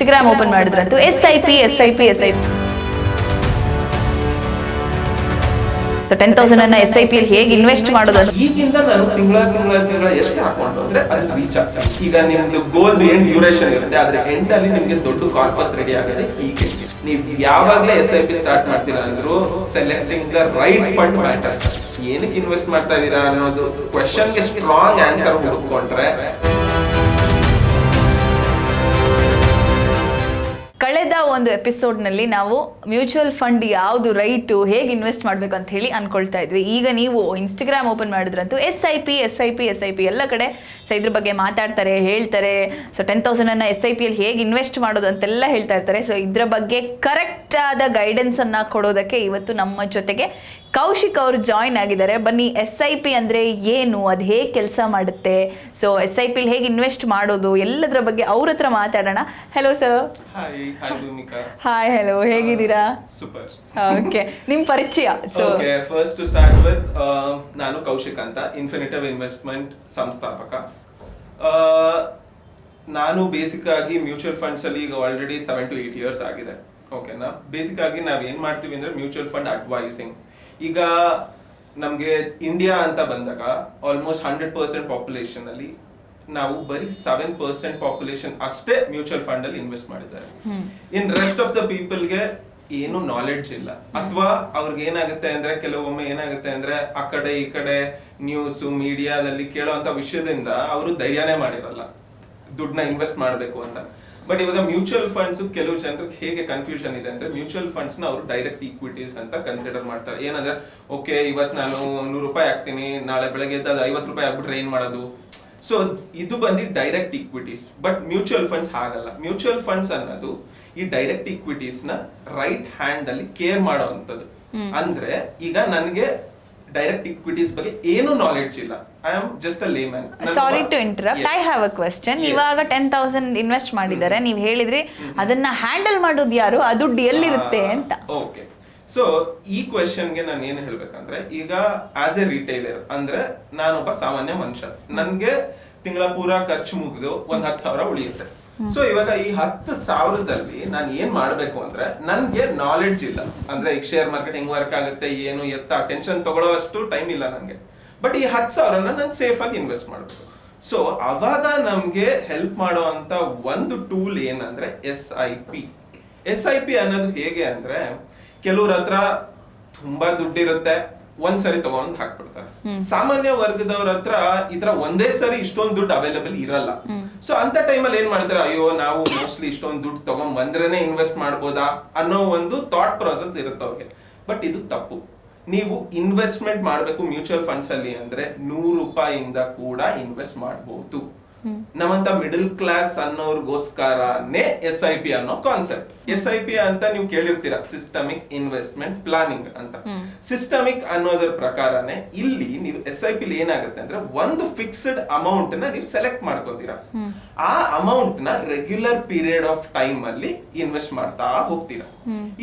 Instagram open ಮಾಡಿದ್ರಂತೂ SIP 10,000 ಅನ್ನ SIP ಹೇಗೆ invest ಮಾಡೋದು? ಈಗಿಂದ ನಾನು ತಿಂಗಳ ಎಷ್ಟು ಹಾಕೊಂಡು ಅಂದ್ರೆ ಅದು ರೀಚ್ ಆಗ್ತದೆ. ಈಗ ನಿಮ್ದು ಗೋಲ್ ಎಂಡ್ ಡ್ಯೂರೇಷನ್ ಇರುತ್ತೆ, ಆದ್ರೆ ಎಂಡ್ ಅಲ್ಲಿ ನಿಮ್ಗೆ ದೊಡ್ಡ ಕಾರ್ಪಸ್ ರೆಡಿ ಆಗಿದೆ. ಹೀಗೆ ನೀವು ಯಾವಾಗ್ಲೇ SIP ಸ್ಟಾರ್ಟ್ ಮಾಡ್ತೀರಾ ಅಂದ್ರೂ selecting the right fund matters. ಏನಕ್ಕೆ ಇನ್ವೆಸ್ಟ್ ಮಾಡ್ತಾ ಇದೀರಾ ಅನ್ನೋದು ಕ್ವೆಶ್ಚನ್ಗೆ ಸ್ಟ್ರಾಂಗ್ ಆನ್ಸರ್ ಹುಡುಕೊಂಡ್ರೆ. ಕಳೆದ ಒಂದು ಎಪಿಸೋಡ್ನಲ್ಲಿ ನಾವು ಮ್ಯೂಚುವಲ್ ಫಂಡ್ ಯಾವುದು ರೈಟು, ಹೇಗೆ ಇನ್ವೆಸ್ಟ್ ಮಾಡಬೇಕು ಅಂತ ಹೇಳಿ ಅನ್ಕೊಳ್ತಾ ಇದ್ವಿ. ಈಗ ನೀವು ಇನ್ಸ್ಟಾಗ್ರಾಮ್ ಓಪನ್ ಮಾಡಿದ್ರಂತೂ SIP ಎಲ್ಲ ಕಡೆ ಸೊ ಇದ್ರ ಬಗ್ಗೆ ಮಾತಾಡ್ತಾರೆ, ಹೇಳ್ತಾರೆ. ಸೊ 10,000 ಅನ್ನ SIP ಹೇಗೆ ಇನ್ವೆಸ್ಟ್ ಮಾಡೋದು ಅಂತೆಲ್ಲ ಹೇಳ್ತಾ ಇರ್ತಾರೆ. ಸೊ ಇದ್ರ ಬಗ್ಗೆ ಕರೆಕ್ಟ್ ಆದ ಗೈಡೆನ್ಸ್ ಅನ್ನ ಕೊಡೋದಕ್ಕೆ ಇವತ್ತು ನಮ್ಮ ಜೊತೆಗೆ ಕೌಶಿಕ್ ಅವರು ಜಾಯಿನ್ ಆಗಿದ್ದಾರೆ. ಬನ್ನಿ, SIP ಅಂದ್ರೆ ಏನು, ಅದು ಹೇಗೆ ಕೆಲಸ ಮಾಡುತ್ತೆ, ಸೊ SIP ಹೇಗೆ ಇನ್ವೆಸ್ಟ್ ಮಾಡೋದು, ಎಲ್ಲದರ ಬಗ್ಗೆ ಅವ್ರ ಹತ್ರ ಮಾತಾಡೋಣ. Hello sir. ಹಾಯ್, ಹೆಲೋ, ಹೇಗಿದ್ದೀರಾ? ಸೂಪರ್. ಓಕೆ, ನಿಮ್ ಪರಿಚಯ. Okay, first to start with, ನಾನು ಕೌಶಿಕ್ ಅಂತ, ಇನ್ಫಿನಿಟಿವ್ ಇನ್ವೆಸ್ಟ್ಮೆಂಟ್ ಸಂಸ್ಥಾಪಕ. ನಾನು ಬೇಸಿಕ್ ಆಗಿ ಮ್ಯೂಚುವಲ್ ಫಂಡ್ಸ್ ಅಲ್ಲಿ ಈಗ ಆಲ್ರೆಡಿ 7 to 8 years ಆಗಿದೆ. ಓಕೆನಾ? ಬೇಸಿಕ್ ಆಗಿ ನಾವ್ ಏನ್ ಮಾಡ್ತೀವಿ ಅಂದ್ರೆ ಮ್ಯೂಚುವಲ್ ಫಂಡ್ ಅಡ್ವೈಸಿಂಗ್. ಈಗ ನಮ್ಗೆ ಇಂಡಿಯಾ ಅಂತ ಬಂದಾಗ ಆಲ್ಮೋಸ್ಟ್ 100% ಪಾಪ್ಯುಲೇಷನ್ ಅಲ್ಲಿ ನಾವು ಬರೀ 7% ಪಾಪ್ಯುಲೇಷನ್ ಅಷ್ಟೇ ಮ್ಯೂಚುವಲ್ ಫಂಡ್ ಅಲ್ಲಿ ಇನ್ವೆಸ್ಟ್ ಮಾಡಿದ್ದಾರೆ. ಇನ್ ರೆಸ್ಟ್ ಆಫ್ ದ ಪೀಪಲ್ಗೆ ಏನು ನಾಲೆಡ್ಜ್ ಇಲ್ಲ, ಅಥವಾ ಅವ್ರಿಗೆ ಏನಾಗುತ್ತೆ ಅಂದ್ರೆ ಕೆಲವೊಮ್ಮೆ ಏನಾಗುತ್ತೆ ಅಂದ್ರೆ ಆ ಕಡೆ ಈ ಕಡೆ ನ್ಯೂಸ್ ಮೀಡಿಯಾದಲ್ಲಿ ಕೇಳೋಂತ ವಿಷಯದಿಂದ ಅವರು ಧೈರ್ಯನೇ ಮಾಡಿರಲ್ಲ ದುಡ್ಡನ್ನ ಇನ್ವೆಸ್ಟ್ ಮಾಡಬೇಕು ಅಂತ. ಬಟ್ ಇವಾಗ ಮ್ಯೂಚುವಲ್ ಫಂಡ್ಸ್ ಕೆಲವು ಜನರಿಗೆ ಹೇಗೆ ಕನ್ಫ್ಯೂಷನ್ ಇದೆ ಅಂದ್ರೆ, ಮ್ಯೂಚುವಲ್ ಫಂಡ್ಸ್ ನ ಅವರು ಡೈರೆಕ್ಟ್ ಈಕ್ವಿಟೀಸ್ ಅಂತ ಕನ್ಸಿಡರ್ ಮಾಡ್ತಾರೆ. ಏನಂದ್ರೆ, ಓಕೆ ಇವತ್ತು ನಾನು 100 ರೂಪಾಯಿ ಹಾಕ್ತೀನಿ, ನಾಳೆ ಬೆಳಗ್ಗೆ ಎದ್ದು 50 ರೂಪಾಯಿ ಹಾಕ್ಬಿಟ್ರೆ ಏನ್ ಮಾಡೋದು? ಸೊ ಇದು ಬಂದು direct equities. But mutual funds ಹಾಗಲ್ಲ. ಮ್ಯೂಚುವಲ್ ಫಂಡ್ಸ್ ಅನ್ನೋದು ಈ ಡೈರೆಕ್ಟ್ ಈಕ್ವಿಟೀಸ್ ನ ರೈಟ್ ಹ್ಯಾಂಡ್ ಅಲ್ಲಿ ಕೇರ್ ಮಾಡೋವಂಥದ್ದು. ಅಂದ್ರೆ ಈಗ ನನಗೆ ಡೈರೆಕ್ಟ್ ಇಕ್ವಿಟೀಸ್ ಬಗ್ಗೆ ಏನು ನಾಲೆಡ್ಜ್ ಇಲ್ಲ, I am just a layman. Sorry to interrupt, I have a question. ಇವಾಗ 10,000 ಇನ್ವೆಸ್ಟ್ ಮಾಡಿದ್ದಾರೆ, ನೀವು ಹೇಳಿದ್ರಿ ಅದನ್ನ ಹ್ಯಾಂಡಲ್ ಮಾಡೋದು ಯಾರು, ಆ ದುಡ್ಡು ಎಲ್ಲಿರುತ್ತೆ ಅಂತ. ಓಕೆ, ಸೊ ಈ ಕ್ವೆಶ್ಚನ್ಗೆ ನಾನು ಏನು ಹೇಳ್ಬೇಕಂದ್ರೆ, ಈಗ ಆಸ್ ಎ ರಿಟೈಲರ್ ಅಂದ್ರೆ ನಾನೊಬ್ಬ ಸಾಮಾನ್ಯ ಮನುಷ್ಯ, ನನ್ಗೆ ತಿಂಗಳ ಪೂರ ಖರ್ಚು ಮುಗಿದು ಒಂದ್ 10,000 ಉಳಿಯುತ್ತೆ. ಸೊ ಇವಾಗ ಈ 10,000ದಲ್ಲಿ ನಾನು ಏನ್ ಮಾಡ್ಬೇಕು ಅಂದ್ರೆ, ನನ್ಗೆ ನಾಲೆಡ್ಜ್ ಇಲ್ಲ. ಅಂದ್ರೆ ಈಗ ಶೇರ್ ಮಾರ್ಕೆಟ್ ಹೆಂಗ್ ವರ್ಕ್ ಆಗುತ್ತೆ, ಏನು ಎತ್ತ ಟೆನ್ಷನ್ ತಗೊಳ್ಳೋ ಅಷ್ಟು ಟೈಮ್ ಇಲ್ಲ ನನ್ಗೆ. ಬಟ್ ಈ 10,000ನ ನಾನು ಸೇಫ್ ಆಗಿ ಇನ್ವೆಸ್ಟ್ ಮಾಡ್ಬೇಕು. ಸೊ ಅವಾಗ ನಮ್ಗೆ ಹೆಲ್ಪ್ ಮಾಡುವಂತ ಒಂದು ಟೂಲ್ ಏನಂದ್ರೆ SIP ಅನ್ನೋದು ಹೇಗೆ ಅಂದ್ರೆ, ಕೆಲವ್ರ ಹತ್ರ ತುಂಬಾ ದುಡ್ಡಿರುತ್ತೆ, ಒಂದ್ಸರಿ ತಗೊಂಡ್ ಹಾಕ್ಬಿಡ್ತಾರೆ. ಸಾಮಾನ್ಯ ವರ್ಗದವ್ರ ಹತ್ರ ಈ ತರ ಒಂದೇ ಸರಿ ಇಷ್ಟೊಂದು ದುಡ್ಡು ಅವೈಲೇಬಲ್ ಇರಲ್ಲ. ಸೊ ಅಂತ ಟೈಮಲ್ಲಿ ಏನ್ ಮಾಡ್ತಾರೆ, ಅಯ್ಯೋ ನಾವು ಮೋಸ್ಟ್ಲಿ ಇಷ್ಟೊಂದು ದುಡ್ಡು ತಗೊಂಡ್ ಬಂದ್ರೇನೆ ಇನ್ವೆಸ್ಟ್ ಮಾಡ್ಬೋದಾ ಅನ್ನೋ ಒಂದು ಥಾಟ್ ಪ್ರಾಸೆಸ್ ಇರುತ್ತೆ ಅವ್ರಿಗೆ. ಬಟ್ ಇದು ತಪ್ಪು. ನೀವು ಇನ್ವೆಸ್ಟ್ಮೆಂಟ್ ಮಾಡ್ಬೇಕು ಮ್ಯೂಚುವಲ್ ಫಂಡ್ಸ್ ಅಲ್ಲಿ ಅಂದ್ರೆ 100 ರೂಪಾಯಿಯಿಂದ ಕೂಡ ಇನ್ವೆಸ್ಟ್ ಮಾಡಬಹುದು. ನಮ್ಮಂತ ಮಿಡಲ್ ಕ್ಲಾಸ್ ಅನ್ನೋರ್ಗೋಸ್ಕರನೇ SIP ಅನ್ನೋ ಕಾನ್ಸೆಪ್ಟ್. SIP ಅಂತ ನೀವು ಕೇಳಿರ್ತೀರಾ, ಸಿಸ್ಟಮಿಕ್ ಇನ್ವೆಸ್ಟ್ಮೆಂಟ್ ಪ್ಲಾನಿಂಗ್ ಅಂತ. ಸಿಸ್ಟಮಿಕ್ ಅನ್ನೋದ್ರ ಪ್ರಕಾರನೇ ಇಲ್ಲಿ ನೀವು SIP ಏನಾಗುತ್ತೆ ಅಂದ್ರೆ, ಒಂದು ಫಿಕ್ಸ್ಡ್ ಅಮೌಂಟ್ ನ ನೀವು ಸೆಲೆಕ್ಟ್ ಮಾಡ್ಕೋತೀರಾ. ಆ ಅಮೌಂಟ್ ನ ರೆಗ್ಯುಲರ್ ಪೀರಿಯಡ್ ಆಫ್ ಟೈಮ್ ಅಲ್ಲಿ ಇನ್ವೆಸ್ಟ್ ಮಾಡ್ತಾ ಹೋಗ್ತೀರಾ.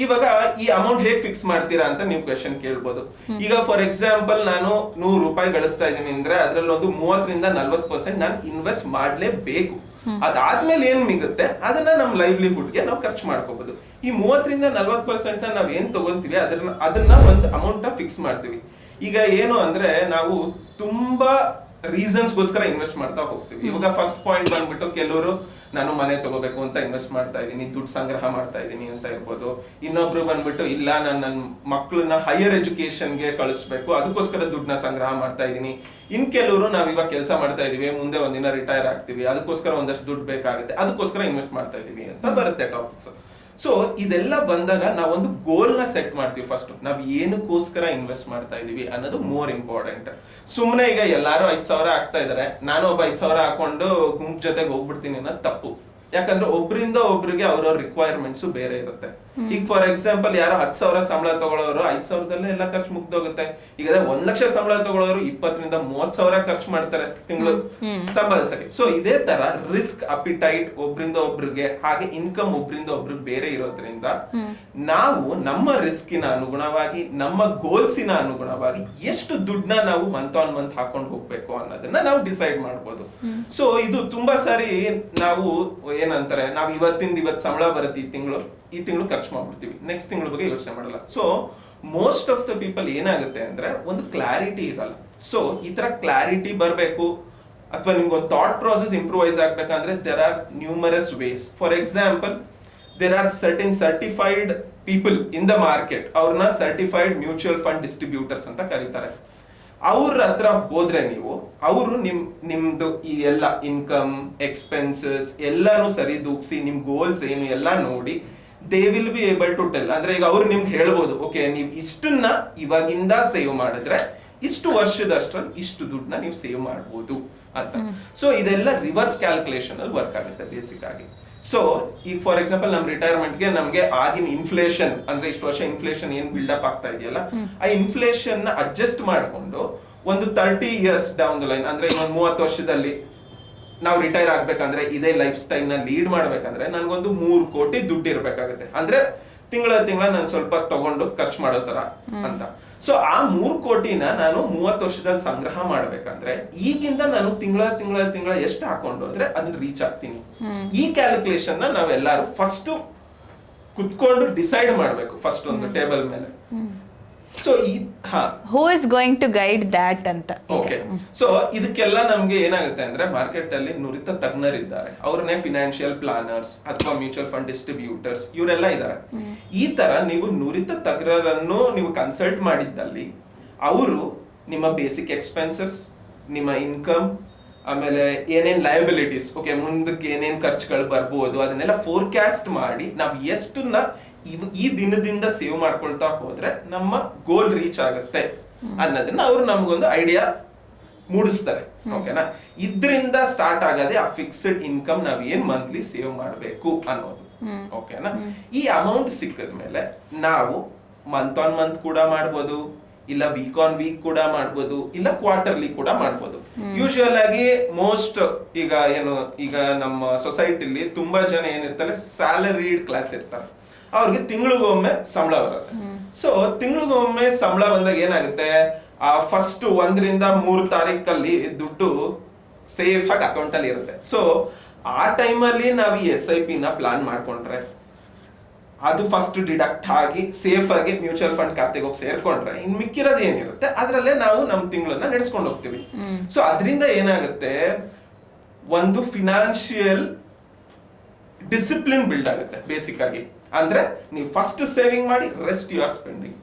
ಇವಾಗ ಈ ಅಮೌಂಟ್ ಹೇಗೆ ಫಿಕ್ಸ್ ಮಾಡ್ತೀರಾ ಅಂತ ನೀವು ಕ್ವೆಶ್ಚನ್ ಕೇಳ್ಬೋದು. ಈಗ ಫಾರ್ ಎಕ್ಸಾಂಪಲ್ ನಾನು 100 ರೂಪಾಯಿ ಗಳಿಸ್ತಾ ಇದ್ದೀನಿ ಅಂದ್ರೆ ಅದ್ರಲ್ಲಿ ಒಂದು 30ರಿಂದ 40% ನಾನು ಇನ್ವೆಸ್ಟ್ ಮಾಡ್ಲೇಬೇಕು. ಅದಾದ್ಮೇಲೆ ಏನ್ ಮಿಗುತ್ತೆ ಅದನ್ನ ನಮ್ ಲೈವ್ಲಿಹುಡ್ಗೆ ನಾವು ಖರ್ಚು ಮಾಡ್ಕೋಬಹುದು. ಈ 30ರಿಂದ 40% ನಾವ್ ಏನ್ ತಗೊಂತೀವಿ ಅದನ್ನ ಒಂದು ಅಮೌಂಟ್ ನ ಫಿಕ್ಸ್ ಮಾಡ್ತೀವಿ. ಈಗ ಏನು ಅಂದ್ರೆ, ನಾವು ತುಂಬಾ ರೀಸನ್ಸ್ ಗೋಸ್ಕರ ಇನ್ವೆಸ್ಟ್ ಮಾಡ್ತಾ ಹೋಗ್ತೀವಿ. ಇವಾಗ ಫಸ್ಟ್ ಪಾಯಿಂಟ್ ಬಂದ್ಬಿಟ್ಟು, ಕೆಲವರು ನಾನು ಮನೆ ತಗೋಬೇಕು ಅಂತ ಇನ್ವೆಸ್ಟ್ ಮಾಡ್ತಾ ಇದ್ದೀನಿ, ದುಡ್ಡು ಸಂಗ್ರಹ ಮಾಡ್ತಾ ಇದ್ದೀನಿ ಅಂತ ಇರ್ಬೋದು. ಇನ್ನೊಬ್ರು ಬಂದ್ಬಿಟ್ಟು, ಇಲ್ಲ ನಾನು ನನ್ನ ಮಕ್ಕಳನ್ನ ಹೈಯರ್ ಎಜುಕೇಶನ್ಗೆ ಕಳಿಸ್ಬೇಕು, ಅದಕ್ಕೋಸ್ಕರ ದುಡ್ಡನ್ನ ಸಂಗ್ರಹ ಮಾಡ್ತಾ ಇದ್ದೀನಿ. ಇನ್ ಕೆಲವರು ನಾವ್ ಇವಾಗ ಕೆಲಸ ಮಾಡ್ತಾ ಇದೀವಿ, ಮುಂದೆ ಒಂದಿನ ರಿಟೈರ್ ಆಗ್ತೀವಿ, ಅದಕ್ಕೋಸ್ಕರ ಒಂದಷ್ಟು ದುಡ್ಡು ಬೇಕಾಗುತ್ತೆ, ಅದಕ್ಕೋಸ್ಕರ ಇನ್ವೆಸ್ಟ್ ಮಾಡ್ತಾ ಇದೀವಿ ಅಂತ ಬರುತ್ತೆ ಟಾಪಿಕ್ಸ್. ಸೊ ಇದೆಲ್ಲ ಬಂದಾಗ ನಾವೊಂದು ಗೋಲ್ ನ ಸೆಟ್ ಮಾಡ್ತೀವಿ. ಫಸ್ಟ್ ನಾವ್ ಏನಕ್ಕೋಸ್ಕರ ಇನ್ವೆಸ್ಟ್ ಮಾಡ್ತಾ ಇದೀವಿ ಅನ್ನೋದು ಮೋರ್ ಇಂಪಾರ್ಟೆಂಟ್. ಸುಮ್ನೆ ಈಗ ಎಲ್ಲಾರು 5,000 ಹಾಕ್ತಾ ಇದಾರೆ, ನಾನು ಒಬ್ಬ 5,000 ಹಾಕೊಂಡು ಗುಂಪು ಜೊತೆಗೆ ಹೋಗ್ಬಿಡ್ತೀನಿ ಅನ್ನೋದು ತಪ್ಪು. ಯಾಕಂದ್ರೆ ಒಬ್ರಿಂದ ಒಬ್ರಿಗೆ ಅವ್ರವ್ರ ರಿಕ್ವೈರ್ಮೆಂಟ್ಸ್ ಬೇರೆ ಇರುತ್ತೆ. ಈಗ ಫಾರ್ ಎಕ್ಸಾಂಪಲ್ ಯಾರೋ 10,000 ಸಂಬಳ ತಗೊಳ್ಳೋರು 5,000ದಲ್ಲೇ ಎಲ್ಲ ಖರ್ಚು ಮುಗ್ದೋಗುತ್ತೆ. ಈಗ 1,00,000 ಸಂಬಳ ತಗೊಳ್ಳೋರು 20,000 ರಿಂದ 30,000 ಖರ್ಚು ಮಾಡ್ತಾರೆ ತಿಂಗಳು ಸಂಪಾದಿಸಕ್ಕೆ. ಸೊ ಇದೇ ತರ ರಿಸ್ಕ್ ಅಪಿಟೈಟ್ ಒಬ್ರಿಂದ ಒಬ್ರಿಗೆ, ಹಾಗೆ ಇನ್ಕಮ್ ಒಬ್ರಿಂದ ಒಬ್ರಿಗೆ ಬೇರೆ ಇರೋದ್ರಿಂದ ನಾವು ನಮ್ಮ ರಿಸ್ಕಿನ ಅನುಗುಣವಾಗಿ, ನಮ್ಮ ಗೋಲ್ಸಿನ ಅನುಗುಣವಾಗಿ ಎಷ್ಟು ದುಡ್ಡನ್ನ ನಾವು ಮಂತ್ ಆನ್ ಮಂತ್ ಹಾಕೊಂಡು ಹೋಗ್ಬೇಕು ಅನ್ನೋದನ್ನ ನಾವು ಡಿಸೈಡ್ ಮಾಡ್ಬೋದು. ಸೊ ಇದು ತುಂಬಾ ಸಾರಿ ನಾವು ಏನಂತಾರೆ, ನಾವು ಇವತ್ತು ಸಂಬಳ ಬರುತ್ತೆ ಈ ತಿಂಗಳು ಖರ್ಚು ಮಾಡ್ಬಿಡ್ತೀವಿ, ನೆಕ್ಸ್ಟ್ ತಿಂಗಳ ಬಗ್ಗೆ ಯೋಚನೆ ಮಾಡಲ್ಲ. So most of the people ಏನಾಗುತ್ತೆ ಅಂದ್ರೆ ಒಂದು ಕ್ಲಾರಿಟಿ ಇರಲ್ಲ. ಸೊ ಈ ತರ ಕ್ಲಾರಿಟಿ ಬರಬೇಕು ಅಥವಾ ನಿಮ್ಗೊಂದು ಥಾಟ್ ಪ್ರಾಸೆಸ್ ಇಂಪ್ರೂವೈಸ್ ಆಗ್ಬೇಕಂದ್ರೆ there are numerous ways. For example, there are certified people in the market, ಅವ್ರನ್ನ ಸರ್ಟಿಫೈಡ್ ಮ್ಯೂಚುವಲ್ ಫಂಡ್ ಡಿಸ್ಟ್ರಿಬ್ಯೂಟರ್ಸ್ ಅಂತ ಕರೀತಾರೆ. ಅವ್ರ ಹತ್ರ ಹೋದ್ರೆ ನೀವು, ಅವರು ನಿಮ್ದು ಈ ಎಲ್ಲ ಇನ್ಕಮ್ ಎಕ್ಸ್ಪೆನ್ಸಸ್ ಎಲ್ಲಾನು ಸರಿ ದೂಗ್ಸಿ ನಿಮ್ ಗೋಲ್ಸ್ ಏನು ಎಲ್ಲ ನೋಡಿ they will be able to tell. ಅಂದ್ರೆ ಈಗ ಅವ್ರು ನಿಮ್ಗೆ ಹೇಳ್ಬೋದು, ಓಕೆ ನೀವು ಇಷ್ಟನ್ನ ಇವಾಗಿಂದ ಸೇವ್ ಮಾಡಿದ್ರೆ ಇಷ್ಟು ವರ್ಷದಷ್ಟ್ರಲ್ಲಿ ಇಷ್ಟು ದುಡ್ಡನ್ನ ನೀವು ಸೇವ್ ಮಾಡ್ಬೋದು ಅಂತ. ಸೊ ಇದೆಲ್ಲ ರಿವರ್ಸ್ ಕ್ಯಾಲ್ಕುಲೇಷನ್ ಅಲ್ಲಿ ವರ್ಕ್ ಆಗುತ್ತೆ ಬೇಸಿಕ್ ಆಗಿ. ಸೊ ಈಗ ಫಾರ್ ಎಕ್ಸಾಂಪಲ್ ನಮ್ ರಿಟೈರ್ಮೆಂಟ್ಗೆ ನಮ್ಗೆ ಆಗಿನ ಇನ್ಫ್ಲೇಷನ್ ಅಂದ್ರೆ ಇಷ್ಟು ವರ್ಷ ಇನ್ಫ್ಲೇಷನ್ ಏನ್ ಬಿಲ್ಡಪ್ ಆಗ್ತಾ ಇದೆಯಲ್ಲ, ಆ ಇನ್ಫ್ಲೇಷನ್ ನ ಅಡ್ಜಸ್ಟ್ ಮಾಡ್ಕೊಂಡು ಒಂದು 30 years ಡೌನ್ ದ ಲೈನ್, ಅಂದ್ರೆ ಇನ್ನೊಂದು 30 ವರ್ಷದಲ್ಲಿ ನಾವು ರಿಟೈರ್ ಆಗ್ಬೇಕಂದ್ರೆ, ಇದೇ ಲೈಫ್ ಸ್ಟೈಲ್ ನ ಲೀಡ್ ಮಾಡ್ಬೇಕಂದ್ರೆ ನನ್ಗೊಂದು 3 ಕೋಟಿ ದುಡ್ಡು ಇರ್ಬೇಕಾಗುತ್ತೆ. ಅಂದ್ರೆ ತಿಂಗಳ ನಾನು ಸ್ವಲ್ಪ ತಗೊಂಡು ಖರ್ಚು ಮಾಡೋ ತರ ಅಂತ. ಸೊ ಆ 3 ಕೋಟಿನ ನಾನು 30 ವರ್ಷದಲ್ಲಿ ಸಂಗ್ರಹ ಮಾಡ್ಬೇಕಂದ್ರೆ ಈಗಿಂದ ನಾನು ತಿಂಗಳ ಎಷ್ಟು ಹಾಕೊಂಡು ಹೋದ್ರೆ ಅದನ್ನ ರೀಚ್ ಆಗ್ತೀನಿ. ಈ ಕ್ಯಾಲ್ಕುಲೇಷನ್ ನ ನಾವೆಲ್ಲರೂ ಫಸ್ಟ್ ಕುತ್ಕೊಂಡು ಡಿಸೈಡ್ ಮಾಡ್ಬೇಕು, ಫಸ್ಟ್ ಒಂದು ಟೇಬಲ್ ಮೇಲೆ. So who is going to guide that ಅಂತ. ಓಕೆ, ಸೊ ಇದಕ್ಕೆಲ್ಲ ನಮ್ಗೆ ಏನಾಗುತ್ತೆ ಅಂದ್ರೆ ಮಾರ್ಕೆಟ್ ಅಲ್ಲಿ ನುರಿತ ತಜ್ಞರಿದ್ದಾರೆ, ಅವ್ರನ್ನೇ ಫಿನಾನ್ಷಿಯಲ್ ಪ್ಲಾನರ್ಸ್ ಅಥವಾ ಮ್ಯೂಚುವಲ್ ಫಂಡ್ ಡಿಸ್ಟ್ರಿಬ್ಯೂಟರ್ಸ್ ಇವರೆಲ್ಲ ಇದ್ದಾರೆ. ಈ ತರ ನೀವು ನುರಿತ ತಜ್ಞರನ್ನು ನೀವು ಕನ್ಸಲ್ಟ್ ಮಾಡಿದ್ದಲ್ಲಿ ಅವರು ನಿಮ್ಮ ಬೇಸಿಕ್ ಎಕ್ಸ್ಪೆನ್ಸಸ್, ನಿಮ್ಮ ಇನ್ಕಮ್, ಆಮೇಲೆ ಏನೇನ್ ಲಯಬಿಲಿಟೀಸ್, ಓಕೆ ಮುಂದಕ್ಕೆ ಏನೇನ್ ಖರ್ಚುಗಳು ಬರ್ಬೋದು ಅದನ್ನೆಲ್ಲ ಫೋರ್ಕಾಸ್ಟ್ ಮಾಡಿ ನಾವು ಎಷ್ಟನ್ನ ಈ ದಿನದಿಂದ ಸೇವ್ ಮಾಡ್ಕೊಳ್ತಾ ಹೋದ್ರೆ ನಮ್ಮ ಗೋಲ್ ರೀಚ್ ಆಗುತ್ತೆ ಅನ್ನೋದನ್ನ ಅವ್ರು ನಮ್ಗೊಂದು ಐಡಿಯಾ ಮೂಡಿಸ್ತಾರೆ. ಓಕೆನಾ, ಇದ್ರಿಂದ ಸ್ಟಾರ್ಟ್ ಆಗದೆ ಆ ಫಿಕ್ಸ್ಡ್ ಇನ್ಕಮ್ ನಾವ್ ಏನ್ ಮಂತ್ಲಿ ಸೇವ್ ಮಾಡ್ಬೇಕು ಅನ್ನೋದು. ಓಕೆನಾ, ಈ ಅಮೌಂಟ್ ಸಿಕ್ಕಿದ್ಮೇಲೆ ನಾವು ಮಂತ್ ಆನ್ ಮಂತ್ ಕೂಡ ಮಾಡ್ಬೋದು, ಇಲ್ಲ ವೀಕ್ ಆನ್ ವೀಕ್ ಕೂಡ ಮಾಡ್ಬೋದು, ಇಲ್ಲ ಕ್ವಾರ್ಟರ್ಲಿ ಕೂಡ ಮಾಡ್ಬೋದು. ಯೂಶುವಲ್ ಆಗಿ ಮೋಸ್ಟ್ ಈಗ ನಮ್ಮ ಸೊಸೈಟಿಲಿ ತುಂಬಾ ಜನ ಏನಿರ್ತಾರೆ ಸ್ಯಾಲರಿಡ್ ಕ್ಲಾಸ್ ಇರ್ತಾರೆ, ಅವ್ರಿಗೆ ತಿಂಗಳಿಗೊಮ್ಮೆ ಸಂಬಳ ಬರುತ್ತೆ. ಸೊ ತಿಂಗಳಿಗೊಮ್ಮೆ ಸಂಬಳ ಬಂದಾಗ ಏನಾಗುತ್ತೆ, ಆ ಫಸ್ಟ್ 1 ರಿಂದ 3 ತಾರೀಕಲ್ಲಿ ದುಡ್ಡು ಸೇಫ್ ಆಗಿ ಅಕೌಂಟ್ ಅಲ್ಲಿ ಇರುತ್ತೆ. ಸೊ ಆ ಟೈಮಲ್ಲಿ ನಾವು ಈ SIP ನ ಪ್ಲಾನ್ ಮಾಡ್ಕೊಂಡ್ರೆ ಅದು ಫಸ್ಟ್ ಡಿಡಕ್ಟ್ ಆಗಿ ಸೇಫ್ ಆಗಿ ಮ್ಯೂಚುವಲ್ ಫಂಡ್ ಖಾತೆಗೆ ಹೋಗಿ ಸೇರ್ಕೊಂಡ್ರೆ ಇನ್ ಮಿಕ್ಕಿರೋದು ಏನಿರುತ್ತೆ ಅದ್ರಲ್ಲೇ ನಾವು ನಮ್ ತಿಂಗಳನ್ನ ನಡೆಸ್ಕೊಂಡು ಹೋಗ್ತೀವಿ. ಸೊ ಅದರಿಂದ ಏನಾಗುತ್ತೆ, ಒಂದು ಫಿನಾನ್ಷಿಯಲ್ ಡಿಸಿಪ್ಲಿನ್ ಬಿಲ್ಡ್ ಆಗುತ್ತೆ ಬೇಸಿಕ್ ಆಗಿ. ಅಂದ್ರೆ ನೀವು ಫಸ್ಟ್ ಸೇವಿಂಗ್ ಮಾಡಿ rest you are spending.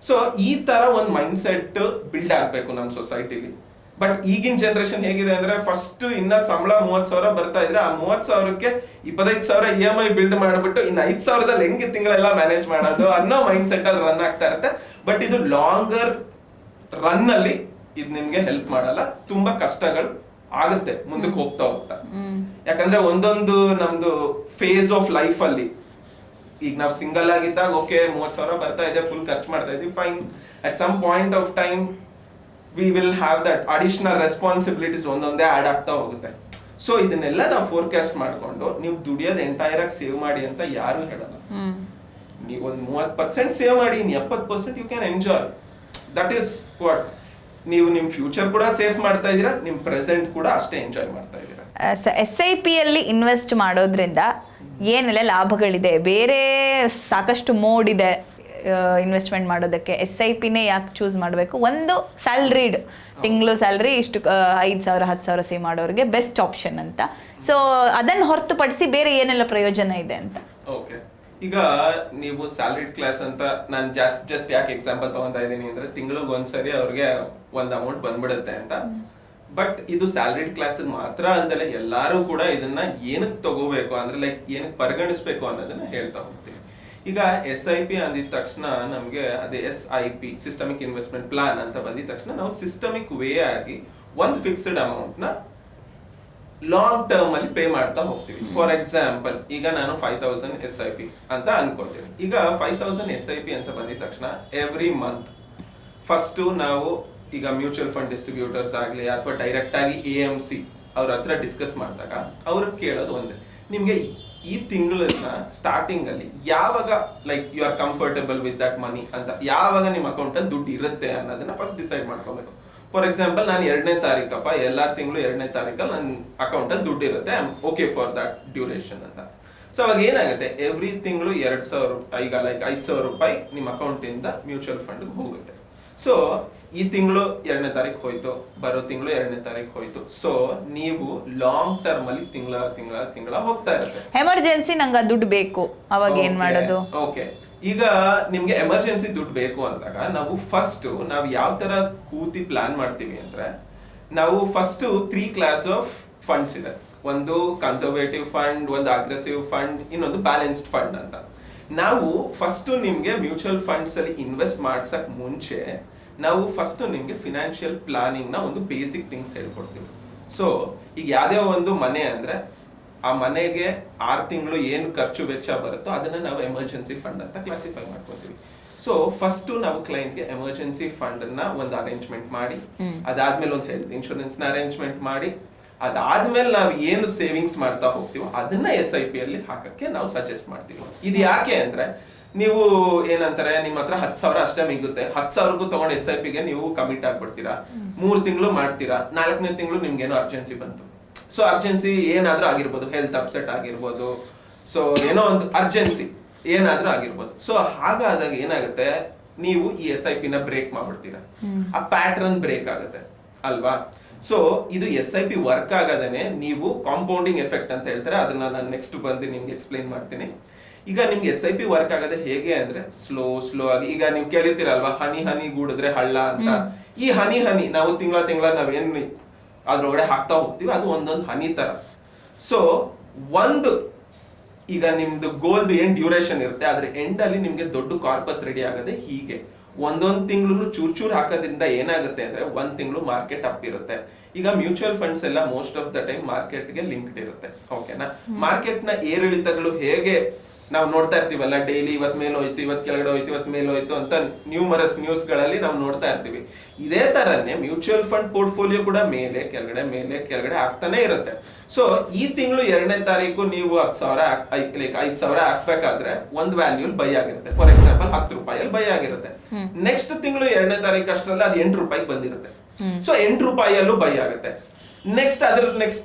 So ಈ ತರ ಒಂದು ಮೈಂಡ್ ಸೆಟ್ ಬಿಲ್ಡ್ ಆಗ್ಬೇಕು ನಮ್ಮ ಸೊಸೈಟಿಲಿ. ಬಟ್ ಈಗಿನ ಜನರೇಷನ್ ಹೇಗಿದೆ ಅಂದ್ರೆ ಫಸ್ಟ್ ಇನ್ನ ಸಂಬಳ 30,000 ಬರ್ತಾ ಇದ್ರೆ ಆ 30,000ಕ್ಕೆ 25,000 EMI ಬಿಲ್ಡ್ ಮಾಡ್ಬಿಟ್ಟು ಇನ್ನು 5,000ದಲ್ಲಿ ಹೆಂಗೆ ತಿಂಗಳೆಲ್ಲ ಮ್ಯಾನೇಜ್ ಮಾಡೋದು ಅನ್ನೋ ಮೈಂಡ್ ಸೆಟ್ ಅಲ್ಲಿ ರನ್ ಆಗ್ತಾ ಇರುತ್ತೆ. ಬಟ್ ಇದು ಲಾಂಗರ್ ರನ್ ಅಲ್ಲಿ ಇದು ನಿಮ್ಗೆ ಹೆಲ್ಪ್ ಮಾಡಲ್ಲ, ತುಂಬಾ ಕಷ್ಟಗಳು ಆಗುತ್ತೆ ಮುಂದಕ್ಕೆ ಹೋಗ್ತಾ ಹೋಗ್ತಾ. ಯಾಕಂದ್ರೆ ಒಂದೊಂದು ನಮ್ದು ಫೇಸ್ ಆಫ್ ಲೈಫ್ ಅಲ್ಲಿ, ಈಗ ನಾವು ಸಿಂಗಲ್ ಆಗಿದ್ದಾಗ ಓಕೆ 30,000 ಬರ್ತಾ ಇದೆ, ಫುಲ್ ಖರ್ಚು ಮಾಡ್ತಾ ಇದೀವಿ, fine. At some point of time we will have that additional responsibilities ಒಂದೊಂದೇ ಆಡ್ ಆಗ್ತಾ ಹೋಗುತ್ತೆ. ಸೊ ಇದನ್ನೆಲ್ಲ ನಾವು ಫೋರ್ಕಾಸ್ಟ್ ಮಾಡ್ಕೊಂಡು ನೀವು ದುಡಿಯೋದು ಎಂಟೈರ್ ಆಗಿ ಸೇವ್ ಮಾಡಿ ಅಂತ ಯಾರು ಹೇಳಲ್ಲ. ನೀವು ಒಂದು 30% ಸೇವ್ ಮಾಡಿ, 70% you can enjoy. That is what, ನೀವು ನಿಮ್ ಫ್ಯೂಚರ್ ಕೂಡ ಸೇಫ್ ಮಾಡ್ತಾ ಇದೀರಾ, ನಿಮ್ ಪ್ರೆಸೆಂಟ್ ಕೂಡ ಅಷ್ಟೇ ಎಂಜಾಯ್ ಮಾಡ್ತಾ ಇದೀರಾ. SIP ಅಲ್ಲಿ ಇನ್ವೆಸ್ಟ್ ಮಾಡೋದ್ರಿಂದ ಏನೆಲ್ಲ ಲಾಭಗಳಿದೆ? ಬೇರೆ ಸಾಕಷ್ಟು ಮೋಡ್ ಇದೆ ಇನ್ವೆಸ್ಟ್ಮೆಂಟ್ ಮಾಡೋದಕ್ಕೆ. SIP ನೇ ಯಾಕೆ ಚೂಸ್ ಮಾಡಬೇಕು? ಒಂದು ಸ್ಯಾಲ್ರಿಡ್, ತಿಂಗಳು ಸ್ಯಾಲ್ರಿ ಇಷ್ಟು 5,000 10,000 ಸೇವ್ ಮಾಡೋರಿಗೆ ಬೆಸ್ಟ್ ಆಪ್ಷನ್ ಅಂತ. ಸೊ ಅದನ್ನ ಹೊರತುಪಡಿಸಿ ಬೇರೆ ಏನೆಲ್ಲ ಪ್ರಯೋಜನ ಇದೆ ಅಂತ. ಓಕೆ, ಈಗ ನೀವು ಸ್ಯಾಲರಿಡ್ ಕ್ಲಾಸ್ ಅಂತ ನಾನು ಜಸ್ಟ್ ಯಾಕೆ ಎಕ್ಸಾಂಪಲ್ ತಗೊಂತಾ ಇದ್ದೀನಿ ಅಂದ್ರೆ ತಿಂಗಳಿಗೆ ಒಂದ್ಸರಿ ಅವ್ರಿಗೆ ಒಂದು ಅಮೌಂಟ್ ಬಂದ್ಬಿಡುತ್ತೆ ಅಂತ. ಬಟ್ ಇದು ಸ್ಯಾಲರಿಡ್ ಕ್ಲಾಸ್ ಮಾತ್ರ ಅಲ್ದಲೆ ಎಲ್ಲಾರು ಕೂಡ ಇದನ್ನ ಏನಕ್ಕೆ ತಗೋಬೇಕು ಅಂದ್ರೆ ಲೈಕ್ ಏನಕ್ಕೆ ಪರಿಗಣಿಸ್ಬೇಕು ಅನ್ನೋದನ್ನ ಹೇಳ್ತಾ ಹೋಗ್ತೀವಿ. ಈಗ SIP ಅಂದಿದ ತಕ್ಷಣ ನಮ್ಗೆ ಅದೇ SIP ಸಿಸ್ಟಮಿಕ್ ಇನ್ವೆಸ್ಟ್ಮೆಂಟ್ ಪ್ಲಾನ್ ಅಂತ ಬಂದಿದ ತಕ್ಷಣ ನಾವು ಸಿಸ್ಟಮಿಕ್ ವೇ ಆಗಿ ಒಂದು ಫಿಕ್ಸ್ಡ್ ಅಮೌಂಟ್ ನ ಲಾಂಗ್ ಟರ್ಮ್ ಅಲ್ಲಿ ಪೇ ಮಾಡ್ತಾ ಹೋಗ್ತೀವಿ. ಫಾರ್ ಎಕ್ಸಾಂಪಲ್ ಈಗ ನಾನು 5000 SIP ಅಂತ ಅನ್ಕೋತೀನಿ. ಈಗ 5000 SIP ಅಂತ ಬಂದಿದ ತಕ್ಷಣ ಎವ್ರಿ ಮಂತ್ ಫಸ್ಟ್ ನಾವು ಈಗ ಮ್ಯೂಚುವಲ್ ಫಂಡ್ ಡಿಸ್ಟ್ರಿಬ್ಯೂಟರ್ಸ್ ಆಗ್ಲಿ ಅಥವಾ ಡೈರೆಕ್ಟ್ ಆಗಿ AMC ಅವ್ರ ಹತ್ರ ಡಿಸ್ಕಸ್ ಮಾಡಿದಾಗ ಅವ್ರು ಕೇಳೋದು ಒಂದೇ, ನಿಮ್ಗೆ ಈ ತಿಂಗಳನ್ನ ಸ್ಟಾರ್ಟಿಂಗ್ ಅಲ್ಲಿ ಯಾವಾಗ like you are comfortable with that money ಅಂತ, ಯಾವಾಗ ನಿಮ್ಮ ಅಕೌಂಟ್ ಅಲ್ಲಿ ದುಡ್ಡು ಇರುತ್ತೆ ಅನ್ನೋದನ್ನ ಫಸ್ಟ್ ಡಿಸೈಡ್ ಮಾಡ್ಕೋಬೇಕು. ಫಾರ್ ಎಕ್ಸಾಂಪಲ್ ನಾನು 2ನೇ ತಾರೀಕಪ್ಪ, ಎಲ್ಲಾ ತಿಂಗಳು 2ನೇ ತಾರೀಕಲ್ಲಿ ನನ್ನ ಅಕೌಂಟ್ ಅಲ್ಲಿ ದುಡ್ಡು ಇರುತ್ತೆ, I am okay for that duration ಅಂತ. ಸೊ ಅವಾಗ ಏನಾಗುತ್ತೆ, ಎವ್ರಿ ತಿಂಗಳು 2000 ಈಗ ಲೈಕ್ 5000 ರೂಪಾಯಿ ನಿಮ್ಮ ಅಕೌಂಟ್ ಇಂದ ಮ್ಯೂಚುವಲ್ ಫಂಡ್ ಹೋಗುತ್ತೆ. ಸೊ ಈ ತಿಂಗಳು 2ನೇ ತಾರೀಕು ಹೋಯ್ತು, ಬರೋ ತಿಂಗಳು 2ನೇ ತಾರೀಕು ಹೋಯ್ತು. ಸೊ ನೀವು ಲಾಂಗ್ ಟರ್ಮ್ ಅಲ್ಲಿ ತಿಂಗಳ ಹೋಗ್ತಾ ಇರುತ್ತೆ. ಎಮರ್ಜೆನ್ಸಿ ನಂಗೆ ದುಡ್ಡು ಬೇಕು, ಅವಾಗ ಏನ್ ಮಾಡೋದು? ಓಕೆ, ಈಗ ನಿಮ್ಗೆ ಎಮರ್ಜೆನ್ಸಿ ದುಡ್ಡು ಬೇಕು ಅಂದಾಗ ನಾವು ಯಾವ ತರ ಕೂತಿ ಪ್ಲಾನ್ ಮಾಡ್ತೀವಿ ಅಂದ್ರೆ, ನಾವು ಫಸ್ಟ್ 3 ಕ್ಲಾಸ್ ಆಫ್ ಫಂಡ್ಸ್ ಇದೆ. ಒಂದು ಕನ್ಸರ್ವೇಟಿವ್ ಫಂಡ್, ಒಂದು ಅಗ್ರೆಸಿವ್ ಫಂಡ್, ಇನ್ನೊಂದು ಬ್ಯಾಲೆನ್ಸ್ಡ್ ಫಂಡ್ ಅಂತ. ನಾವು ಫಸ್ಟ್ ನಿಮ್ಗೆ ಮ್ಯೂಚುವಲ್ ಫಂಡ್ಸ್ ಅಲ್ಲಿ ಇನ್ವೆಸ್ಟ್ ಮಾಡ್ಸಕ್ ಮುಂಚೆ ನಾವು ಫಸ್ಟ್ ನಿಮ್ಗೆ ಫಿನಾನ್ಷಿಯಲ್ ಪ್ಲಾನಿಂಗ್ ನ ಒಂದು ಬೇಸಿಕ್ ಥಿಂಗ್ಸ್ ಹೇಳ್ಕೊಡ್ತೀವಿ. ಸೊ ಈಗ ಯಾವ್ದೇ ಒಂದು ಮನೆ ಅಂದ್ರೆ ಆ ಮನೆಗೆ 6 ತಿಂಗಳು ಏನು ಖರ್ಚು ವೆಚ್ಚ ಬರುತ್ತೋ ಅದನ್ನ ನಾವು ಎಮರ್ಜೆನ್ಸಿ ಫಂಡ್ ಅಂತ ಕ್ಲಾಸಿಫೈ ಮಾಡ್ಕೊತೀವಿ. ಸೊ ಫಸ್ಟ್ ನಾವು ಕ್ಲೈಂಟ್ಗೆ ಎಮರ್ಜೆನ್ಸಿ ಫಂಡ್ ನ ಒಂದು ಅರೇಂಜ್ಮೆಂಟ್ ಮಾಡಿ, ಅದಾದ್ಮೇಲೆ ಒಂದು ಹೆಲ್ತ್ ಇನ್ಶೂರೆನ್ಸ್ ನ ಅರೇಂಜ್ಮೆಂಟ್ ಮಾಡಿ, ಅದಾದ್ಮೇಲೆ ನಾವು ಏನು ಸೇವಿಂಗ್ಸ್ ಮಾಡ್ತಾ ಹೋಗ್ತೀವೋ ಅದನ್ನ SIP ಅಲ್ಲಿ ಹಾಕಕ್ಕೆ ನಾವು ಸಜೆಸ್ಟ್ ಮಾಡ್ತೀವಿ. ಇದು ಯಾಕೆ ಅಂದ್ರೆ, ನೀವು ಏನಂತಾರೆ ನಿಮ್ಮ ಹತ್ರ 10,000 ಅಷ್ಟೇ ಮಿಗುತ್ತೆ, 10,000ಗೂ ತಗೊಂಡು SIP ಗೆ ನೀವು ಕಮಿಟ್ ಆಗ್ಬಿಡ್ತೀರಾ, 3 ತಿಂಗಳು ಮಾಡ್ತೀರಾ, 4ನೇ ತಿಂಗಳು ನಿಮ್ಗೇನೋ ಅರ್ಜೆನ್ಸಿ ಬಂತು. ಸೊ ಅರ್ಜೆನ್ಸಿ ಏನಾದ್ರೂ ಆಗಿರ್ಬೋದು, ಹೆಲ್ತ್ ಅಪ್ಸೆಟ್ ಆಗಿರ್ಬೋದು, ಸೊ ಏನೋ ಒಂದು ಅರ್ಜೆನ್ಸಿ ಏನಾದ್ರೂ ಆಗಿರ್ಬೋದು. ಸೊ ಹಾಗಾದಾಗ ಏನಾಗುತ್ತೆ, ನೀವು ಈ SIP ನ ಬ್ರೇಕ್ ಮಾಡ್ಬಿಡ್ತೀರಾ, ಆ ಪ್ಯಾಟರ್ನ್ ಬ್ರೇಕ್ ಆಗುತ್ತೆ ಅಲ್ವಾ. ಸೊ ಇದು SIP ವರ್ಕ್ ಆಗದೇನೆ ನೀವು ಕಾಂಪೌಂಡಿಂಗ್ ಎಫೆಕ್ಟ್ ಅಂತ ಹೇಳ್ತಾರೆ, ಅದನ್ನ ನಾನು ನೆಕ್ಸ್ಟ್ ಬಂದು ನಿಮ್ಗೆ ಎಕ್ಸ್ಪ್ಲೈನ್ ಮಾಡ್ತೀನಿ. ಈಗ ನಿಮ್ಗೆ SIP ವರ್ಕ್ ಆಗದೆ ಹೇಗೆ ಅಂದ್ರೆ, ಸ್ಲೋ ಆಗಿ. ಈಗ ನೀವು ಕೇಳಿರ್ತೀರಲ್ವಾ, ಹನಿ ಗೂಡಿದ್ರೆ ಹಳ್ಳ ಅಂತ. ಈ ಹನಿ ನಾವು ತಿಂಗಳ ನಾವೇನ್ ಅದ್ರೊಳಗಡೆ ಹಾಕ್ತಾ ಹೋಗ್ತೀವಿ, ಅದು ಒಂದೊಂದು ಹನಿ ತರ. ಸೊ ಈಗ ನಿಮ್ದು ಗೋಲ್ದು ಏನ್ ಡ್ಯೂರೇಷನ್ ಇರುತ್ತೆ, ಅದ್ರ ಎಂಡ್ ಅಲ್ಲಿ ನಿಮ್ಗೆ ದೊಡ್ಡ ಕಾರ್ಪಸ್ ರೆಡಿ ಆಗದೆ ಹೀಗೆ ಒಂದೊಂದ್ ತಿಂಗಳು ಚೂರ್ ಹಾಕೋದ್ರಿಂದ ಏನಾಗುತ್ತೆ ಅಂದ್ರೆ, 1 ತಿಂಗಳು ಮಾರ್ಕೆಟ್ ಅಪ್ ಇರುತ್ತೆ. ಈಗ ಮ್ಯೂಚುವಲ್ ಫಂಡ್ಸ್ ಎಲ್ಲ ಮೋಸ್ಟ್ ಆಫ್ ದ ಟೈಮ್ ಮಾರ್ಕೆಟ್ಗೆ ಲಿಂಕ್ಡ್ ಇರುತ್ತೆ. ಓಕೆನಾ, ಮಾರ್ಕೆಟ್ ನ ಏರಿಳಿತಗಳು ಹೇಗೆ ನಾವು ನೋಡ್ತಾ ಇರ್ತೀವಲ್ಲ, ಡೈಲಿ ಇವತ್ ಮೇಲೆ ಹೋಯ್ತು, ಇವತ್ ಕೆಳಗಡೆ ಹೋಯ್ತು, ಇವತ್ ಮೇಲೆ ಹೋಯ್ತು ಅಂತ ನ್ಯೂಮರಸ್ ನ್ಯೂಸ್ ಗಳಲ್ಲಿ ನಾವು ನೋಡ್ತಾ ಇರ್ತೀವಿ. ಇದೇ ತರನೇ ಮ್ಯೂಚುವಲ್ ಫಂಡ್ ಪೋರ್ಟ್ಫೋಲಿಯೋ ಕೂಡ ಮೇಲೆ ಕೆಳಗಡೆ ಆಗ್ತಾನೆ ಇರುತ್ತೆ. ಸೊ ಈ ತಿಂಗಳು 2ನೇ ತಾರೀಕು ನೀವು 5,000 ಹಾಕ್ಬೇಕಾದ್ರೆ ಒಂದು ವ್ಯಾಲ್ಯೂ ಬೈ ಆಗಿರುತ್ತೆ. ಫಾರ್ ಎಕ್ಸಾಂಪಲ್ 10 ರೂಪಾಯಲ್ಲಿ ಬೈ ಆಗಿರುತ್ತೆ. ನೆಕ್ಸ್ಟ್ ತಿಂಗಳು 2ನೇ ತಾರೀಕು ಅಷ್ಟರಲ್ಲಿ ಅದು 8 ರೂಪಾಯಿಗೆ ಬಂದಿರುತ್ತೆ. ಸೊ 8 ರೂಪಾಯಲ್ಲೂ ಬೈ ಆಗುತ್ತೆ. ನೆಕ್ಸ್ಟ್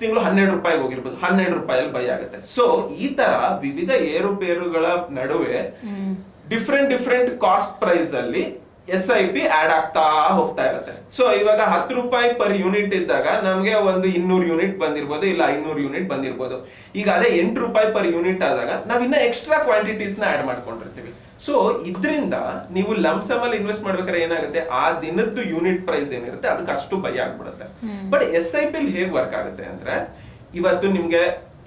ತಿಂಗಳು 12 ರೂಪಾಯಿಗೆ ಹೋಗಿರ್ಬೋದು, 12 ರೂಪಾಯಲ್ಲಿ ಬೈ ಆಗುತ್ತೆ. ಸೊ ಈ ತರ ವಿವಿಧ ಏರುಪೇರುಗಳ ನಡುವೆ ಡಿಫ್ರೆಂಟ್ ಕಾಸ್ಟ್ ಪ್ರೈಸ್ ಅಲ್ಲಿ SIP ಆಡ್ ಆಗ್ತಾ ಹೋಗ್ತಾ ಇರುತ್ತೆ. ಸೊ ಇವಾಗ 10 ರೂಪಾಯಿ ಪರ್ ಯೂನಿಟ್ ಇದ್ದಾಗ ನಮ್ಗೆ ಒಂದು 200 ಯೂನಿಟ್ ಬಂದಿರ್ಬೋದು, ಇಲ್ಲ 500 ಯೂನಿಟ್ ಬಂದಿರ್ಬೋದು. ಈಗ ಅದೇ 8 ರೂಪಾಯಿ ಪರ್ ಯೂನಿಟ್ ಆದಾಗ ನಾವ್ ಇನ್ನ ಎಕ್ಸ್ಟ್ರಾ ಕ್ವಾಂಟಿಟೀಸ್ ನ ಆಡ್ ಮಾಡ್ಕೊಂಡಿರ್ತೀವಿ. ಸೊ ಇದ್ರಿಂದ ನೀವು ಲಂಸಮ್ ಅಲ್ಲಿ ಇನ್ವೆಸ್ಟ್ ಮಾಡ್ಬೇಕಾದ್ರೆ ಏನಾಗುತ್ತೆ, ಆ ದಿನದ್ದು ಯೂನಿಟ್ ಪ್ರೈಸ್ ಏನಿರುತ್ತೆ ಅದಕ್ಕೆ ಅಷ್ಟು ಬೈ ಆಗ್ಬಿಡುತ್ತೆ. ಬಟ್ SIP ಅಲ್ಲಿ ಹೇಗ್ ವರ್ಕ್ ಆಗುತ್ತೆ ಅಂದ್ರೆ, ಇವತ್ತು ನಿಮ್ಗೆ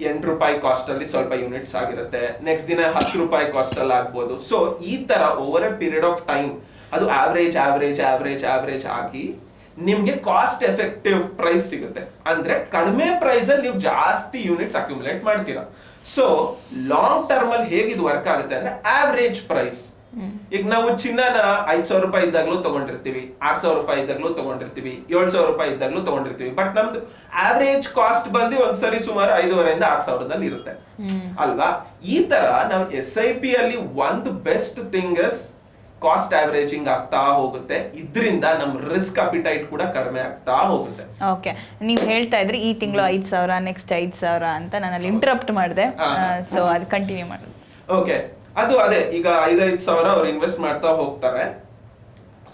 8 ರೂಪಾಯಿ ಕಾಸ್ಟ್ ಅಲ್ಲಿ ಸ್ವಲ್ಪ ಯೂನಿಟ್ಸ್ ಆಗಿರುತ್ತೆ, ನೆಕ್ಸ್ಟ್ ದಿನ 10 ರೂಪಾಯಿ ಕಾಸ್ಟ್ ಅಲ್ಲಿ ಆಗ್ಬೋದು. ಸೊ ಈ ತರ over A period of time ಅದು ಆವರೇಜ್ ಆಗಿ ನಿಮ್ಗೆ ಕಾಸ್ಟ್ ಎಫೆಕ್ಟಿವ್ ಪ್ರೈಸ್ ಸಿಗುತ್ತೆ. ಅಂದ್ರೆ ಕಡಿಮೆ ಪ್ರೈಸ್ ಅಲ್ಲಿ ನೀವು ಜಾಸ್ತಿ ಯೂನಿಟ್ಸ್ ಅಕ್ಯುಮುಲೇಟ್ ಮಾಡ್ತೀರಾ. ಸೊ ಲಾಂಗ್ ಟರ್ಮ್ ಅಲ್ಲಿ ಹೇಗಿದು ವರ್ಕ್ ಆಗುತ್ತೆ ಅಂದ್ರೆ, ಆವರೇಜ್ ಪ್ರೈಸ್. ಈಗ ನಾವು ಚಿನ್ನನ 5,000 ರೂಪಾಯಿ ಇದ್ದಾಗ್ಲೂ ತಗೊಂಡಿರ್ತೀವಿ, 6,000 ರೂಪಾಯಿ ಇದ್ದಾಗ್ಲೂ ತಗೊಂಡಿರ್ತೀವಿ, 7,000 ರೂಪಾಯಿ ಇದ್ದಾಗ್ಲೂ ತಗೊಂಡಿರ್ತೀವಿ. ಬಟ್ ನಮ್ದು ಆವರೇಜ್ ಕಾಸ್ಟ್ ಬಂದು ಒಂದ್ಸರಿ ಸುಮಾರು 5,500 6,000 ಇರುತ್ತೆ ಅಲ್ವಾ. ಈ ತರ ನಾವು SIP ಅಲ್ಲಿ ಒಂದು ಬೆಸ್ಟ್ ಥಿಂಗ್ ಕಾಸ್ಟ್ ಆವರೇಜಿಂಗ್ ಆಗ್ತಾ ಹೋಗುತ್ತೆ. ಇದರಿಂದ ನಮ್ ರಿಸ್ಕ್ ಅಪಿಟೈಟ್ ಕೂಡ ಕಡಿಮೆ ಆಗ್ತಾ ಹೋಗುತ್ತೆ. ಓಕೆ, ನೀವು ಹೇಳ್ತಾ ಇದ್ರಿ ಈ ತಿಂಗಳು 5,000 ನೆಕ್ಸ್ಟ್ 5,000 ಅಂತ, ನಾನು ಅಲ್ಲಿ ಇಂಟರಪ್ಟ್ ಮಾಡಿದೆ. ಸೊ ಅದು ಕಂಟಿನ್ಯೂ ಮಾಡೋದು. ಓಕೆ, ಅದೇ ಈಗ 5,000 ಅವ್ರು ಇನ್ವೆಸ್ಟ್ ಮಾಡ್ತಾ ಹೋಗ್ತಾರೆ.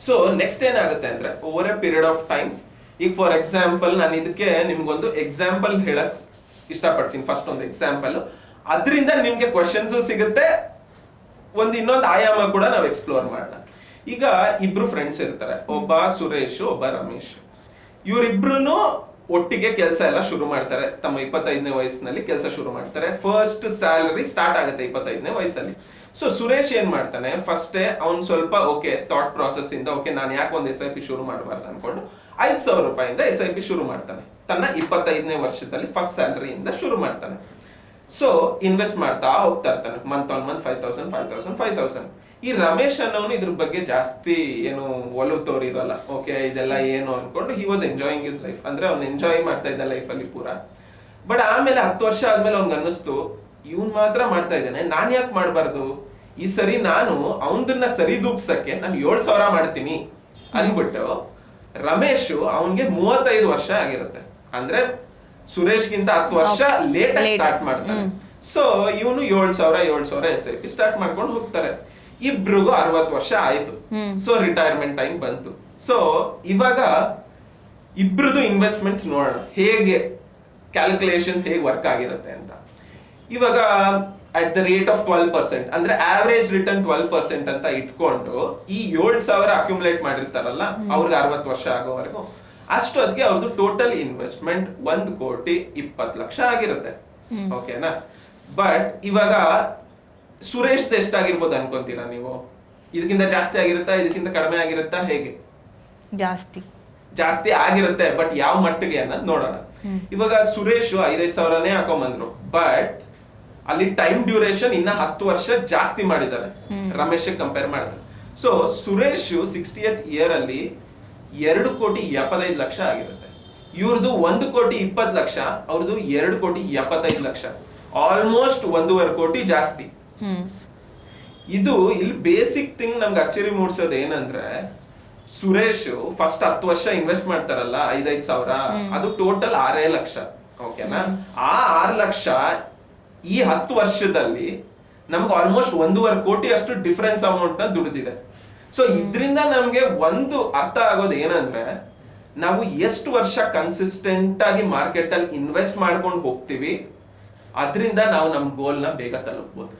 ಸೊ ನೆಕ್ಸ್ಟ್ ಏನಾಗುತ್ತೆ ಅಂದ್ರೆ, over A period of time, ಈಗ ಫಾರ್ ಎಕ್ಸಾಂಪಲ್ ನಾನು ಇದಕ್ಕೆ ನಿಮ್ಗೊಂದು ಎಕ್ಸಾಂಪಲ್ ಹೇಳಕ್ ಇಷ್ಟಪಡ್ತೀನಿ. ಫಸ್ಟ್ ಒಂದು ಎಕ್ಸಾಂಪಲ್, ಅದರಿಂದ ನಿಮ್ಗೆ ಕ್ವಶನ್ಸ್ ಸಿಗುತ್ತೆ, ಇನ್ನೊಂದು ಆಯಾಮ ಕೂಡ ನಾವು ಎಕ್ಸ್ಪ್ಲೋರ್ ಮಾಡೋಣ. ಈಗ ಇಬ್ರು ಫ್ರೆಂಡ್ಸ್ ಇರ್ತಾರೆ, ಒಬ್ಬ ಸುರೇಶ್, ಒಬ್ಬ ರಮೇಶ್. ಇವರಿಬ್ರು ಒಟ್ಟಿಗೆ ಕೆಲಸ ಎಲ್ಲ ಶುರು ಮಾಡ್ತಾರೆ. ತಮ್ಮ 25ನೇ ವಯಸ್ಸಿನಲ್ಲಿ ಕೆಲಸ ಶುರು ಮಾಡ್ತಾರೆ. ಫಸ್ಟ್ ಸ್ಯಾಲರಿ ಸ್ಟಾರ್ಟ್ ಆಗುತ್ತೆ 25ನೇ ವಯಸ್ಸಲ್ಲಿ. ಸೊ ಸುರೇಶ್ ಏನ್ ಮಾಡ್ತಾನೆ, ಫಸ್ಟ್ ಅವ್ನ್ ಸ್ವಲ್ಪ ಥಾಟ್ ಪ್ರಾಸೆಸ್ ಇಂದ ನಾನು ಯಾಕೆ ಒಂದು SIP ಶುರು ಮಾಡಬಾರ್ದು ಅನ್ಕೊಂಡು 5,000 ರೂಪಾಯಿಂದ SIP ಶುರು ಮಾಡ್ತಾನೆ. ತನ್ನ 25ನೇ ವರ್ಷದಲ್ಲಿ ಫಸ್ಟ್ ಸ್ಯಾಲರಿಯಿಂದ ಶುರು ಮಾಡ್ತಾನೆ. ಸೊ ಇನ್ವೆಸ್ಟ್ ಮಾಡ್ತಾ ಹೋಗ್ತಾ ಇರ್ತಾನೆ, ಮಂತ್ ಆನ್ ಮಂತ್ 5,000. ಈ ರಮೇಶ್ ಅನ್ನೋನು ಇದ್ರ ಬಗ್ಗೆ ಜಾಸ್ತಿ ಏನು ಒಲವು ತೋರಿರಲ್ಲ. ಓಕೆ ಇದೆಲ್ಲ ಏನು ಅನ್ಕೊಂಡು he was enjoying his life, ಅಂದ್ರೆ ಅವ್ನು ಎಂಜಾಯ್ ಮಾಡ್ತಾ ಇದ್ದ ಲೈಫ್ ಅಲ್ಲಿ ಪೂರ. ಬಟ್ ಆಮೇಲೆ 10 ವರ್ಷ ಆದ್ಮೇಲೆ ಅವ್ನಿಗೆ ಅನ್ನಿಸ್ತು, ಇವ್ನ್ ಮಾತ್ರ ಮಾಡ್ತಾ ಇದ್ದಾನೆ, ನಾನ್ ಯಾಕೆ ಮಾಡ್ಬಾರ್ದು, ಈ ಸರಿ ನಾನು ಅವನದನ್ನ ಸರಿದೂಗ್ಸಕ್ಕೆ ನಾನು 7,000 ಮಾಡ್ತೀನಿ ಅನ್ಬಿಟ್ಟು ರಮೇಶ್ ಅವನ್ಗೆ 35 ವರ್ಷ ಆಗಿರುತ್ತೆ, ಅಂದ್ರೆ ಸುರೇಶ್ಗಿಂತ 10 ವರ್ಷ ಲೇಟ್ ಸ್ಟಾರ್ಟ್ ಮಾಡ್ತಾನೆ. ಸೊ ಇವನು 7,000 SIP ಸ್ಟಾರ್ಟ್ ಮಾಡ್ಕೊಂಡು ಹೋಗ್ತಾರೆ. ಇಬ್ರಿಗೂ 60 ವರ್ಷ ಆಯ್ತು. ಸೊ ರಿಟೈರ್ಮೆಂಟ್ ಟೈಮ್ ಬಂತು. ಸೊ ಇವಾಗ ಇಬ್ರದು ಇನ್ವೆಸ್ಟ್ಮೆಂಟ್ಸ್ ನೋಡೋಣ ಹೇಗೆ ಕ್ಯಾಲ್ಕುಲೇಷನ್ಸ್ ಹೇಗೆ ವರ್ಕ್ ಆಗಿರುತ್ತೆ ಅಂತ. ಇವಾಗ ಅಟ್ ದ ರೇಟ್ ಆಫ್ 12%, ಅಂದ್ರೆ ಆವರೇಜ್ ರಿಟರ್ನ್ 12% ಅಂತ ಇಟ್ಕೊಂಡು ಈ 7,000 ಅಕ್ಯುಮುಲೇಟ್ ಮಾಡಿರ್ತಾರಲ್ಲ ಅವ್ರಿಗೆ 60 ವರ್ಷ ಆಗೋವರೆಗೂ, ಅಷ್ಟು ಅದಕ್ಕೆ ಅವ್ರದ್ದು ಟೋಟಲ್ ಇನ್ವೆಸ್ಟ್ಮೆಂಟ್ 1,20,20,00,000 ಆಗಿರುತ್ತೆ. ಓಕೆನಾ? ಬಟ್ ಇವಾಗ ಸುರೇಶ್ ಎಷ್ಟಾಗಿರ್ಬೋದು ಅನ್ಕೊಂತೀರಾ ನೀವು? ಇದಕ್ಕಿಂತ ಜಾಸ್ತಿ ಆಗಿರುತ್ತಾ, ಇದಕ್ಕಿಂತ ಕಡಿಮೆ ಆಗಿರುತ್ತಾ, ಹೇಗೆ? ಜಾಸ್ತಿ ಆಗಿರುತ್ತೆ. ಬಟ್ ಯಾವ ಮಟ್ಟಿಗೆ ಅನ್ನೋದು ನೋಡೋಣ. ಇವಾಗ ಸುರೇಶ್ 5,000 ಹಾಕೊಂಬಂದ್ರು, ಬಟ್ ಅಲ್ಲಿ ಟೈಮ್ ಡ್ಯೂರೇಷನ್ ಇನ್ನ 10 ವರ್ಷ ಜಾಸ್ತಿ ಮಾಡಿದ್ದಾರೆ ರಮೇಶ್ ಕಂಪೇರ್ ಮಾಡಿದ್ರೆ. ಸೊ ಸುರೇಶ್ 60th ಇಯರ್ ಅಲ್ಲಿ 2,75,00,000 ಆಗಿರುತ್ತೆ. ಇವ್ರದ್ದು 1,20,00,000, ಅವ್ರದ್ದು 2,75,00,000, ಆಲ್ಮೋಸ್ಟ್ 1.5 ಕೋಟಿ ಜಾಸ್ತಿ. ಇದು ಇಲ್ಲಿ ಬೇಸಿಕ್ ಥಿಂಗ್ ನಮ್ಗೆ ಅಚ್ಚರಿ ಮೂಡಿಸೋದು ಏನಂದ್ರೆ, ಸುರೇಶ್ ಫಸ್ಟ್ 10 ವರ್ಷ ಇನ್ವೆಸ್ಟ್ ಮಾಡ್ತಾರಲ್ಲ 5,000, ಅದು ಟೋಟಲ್ 6 ಲಕ್ಷ. ಓಕೆನಾ? ಆ 6 ಲಕ್ಷ ಈ 10 ವರ್ಷದಲ್ಲಿ ನಮ್ಗೆ ಆಲ್ಮೋಸ್ಟ್ 1.5 ಕೋಟಿ ಅಷ್ಟು ಡಿಫರೆನ್ಸ್ ಅಮೌಂಟ್ ನ ದುಡಿದಿದೆ. ಸೊ ಇದ್ರಿಂದ ನಮ್ಗೆ ಒಂದು ಅರ್ಥ ಆಗೋದು ಏನಂದ್ರೆ, ನಾವು ಎಷ್ಟು ವರ್ಷ ಕನ್ಸಿಸ್ಟೆಂಟ್ ಆಗಿ ಮಾರ್ಕೆಟ್ ಅಲ್ಲಿ ಇನ್ವೆಸ್ಟ್ ಮಾಡ್ಕೊಂಡು ಹೋಗ್ತೀವಿ, ಅದರಿಂದ ನಾವು ನಮ್ ಗೋಲ್ ನ ಬೇಗ ತಲುಪಬಹುದು.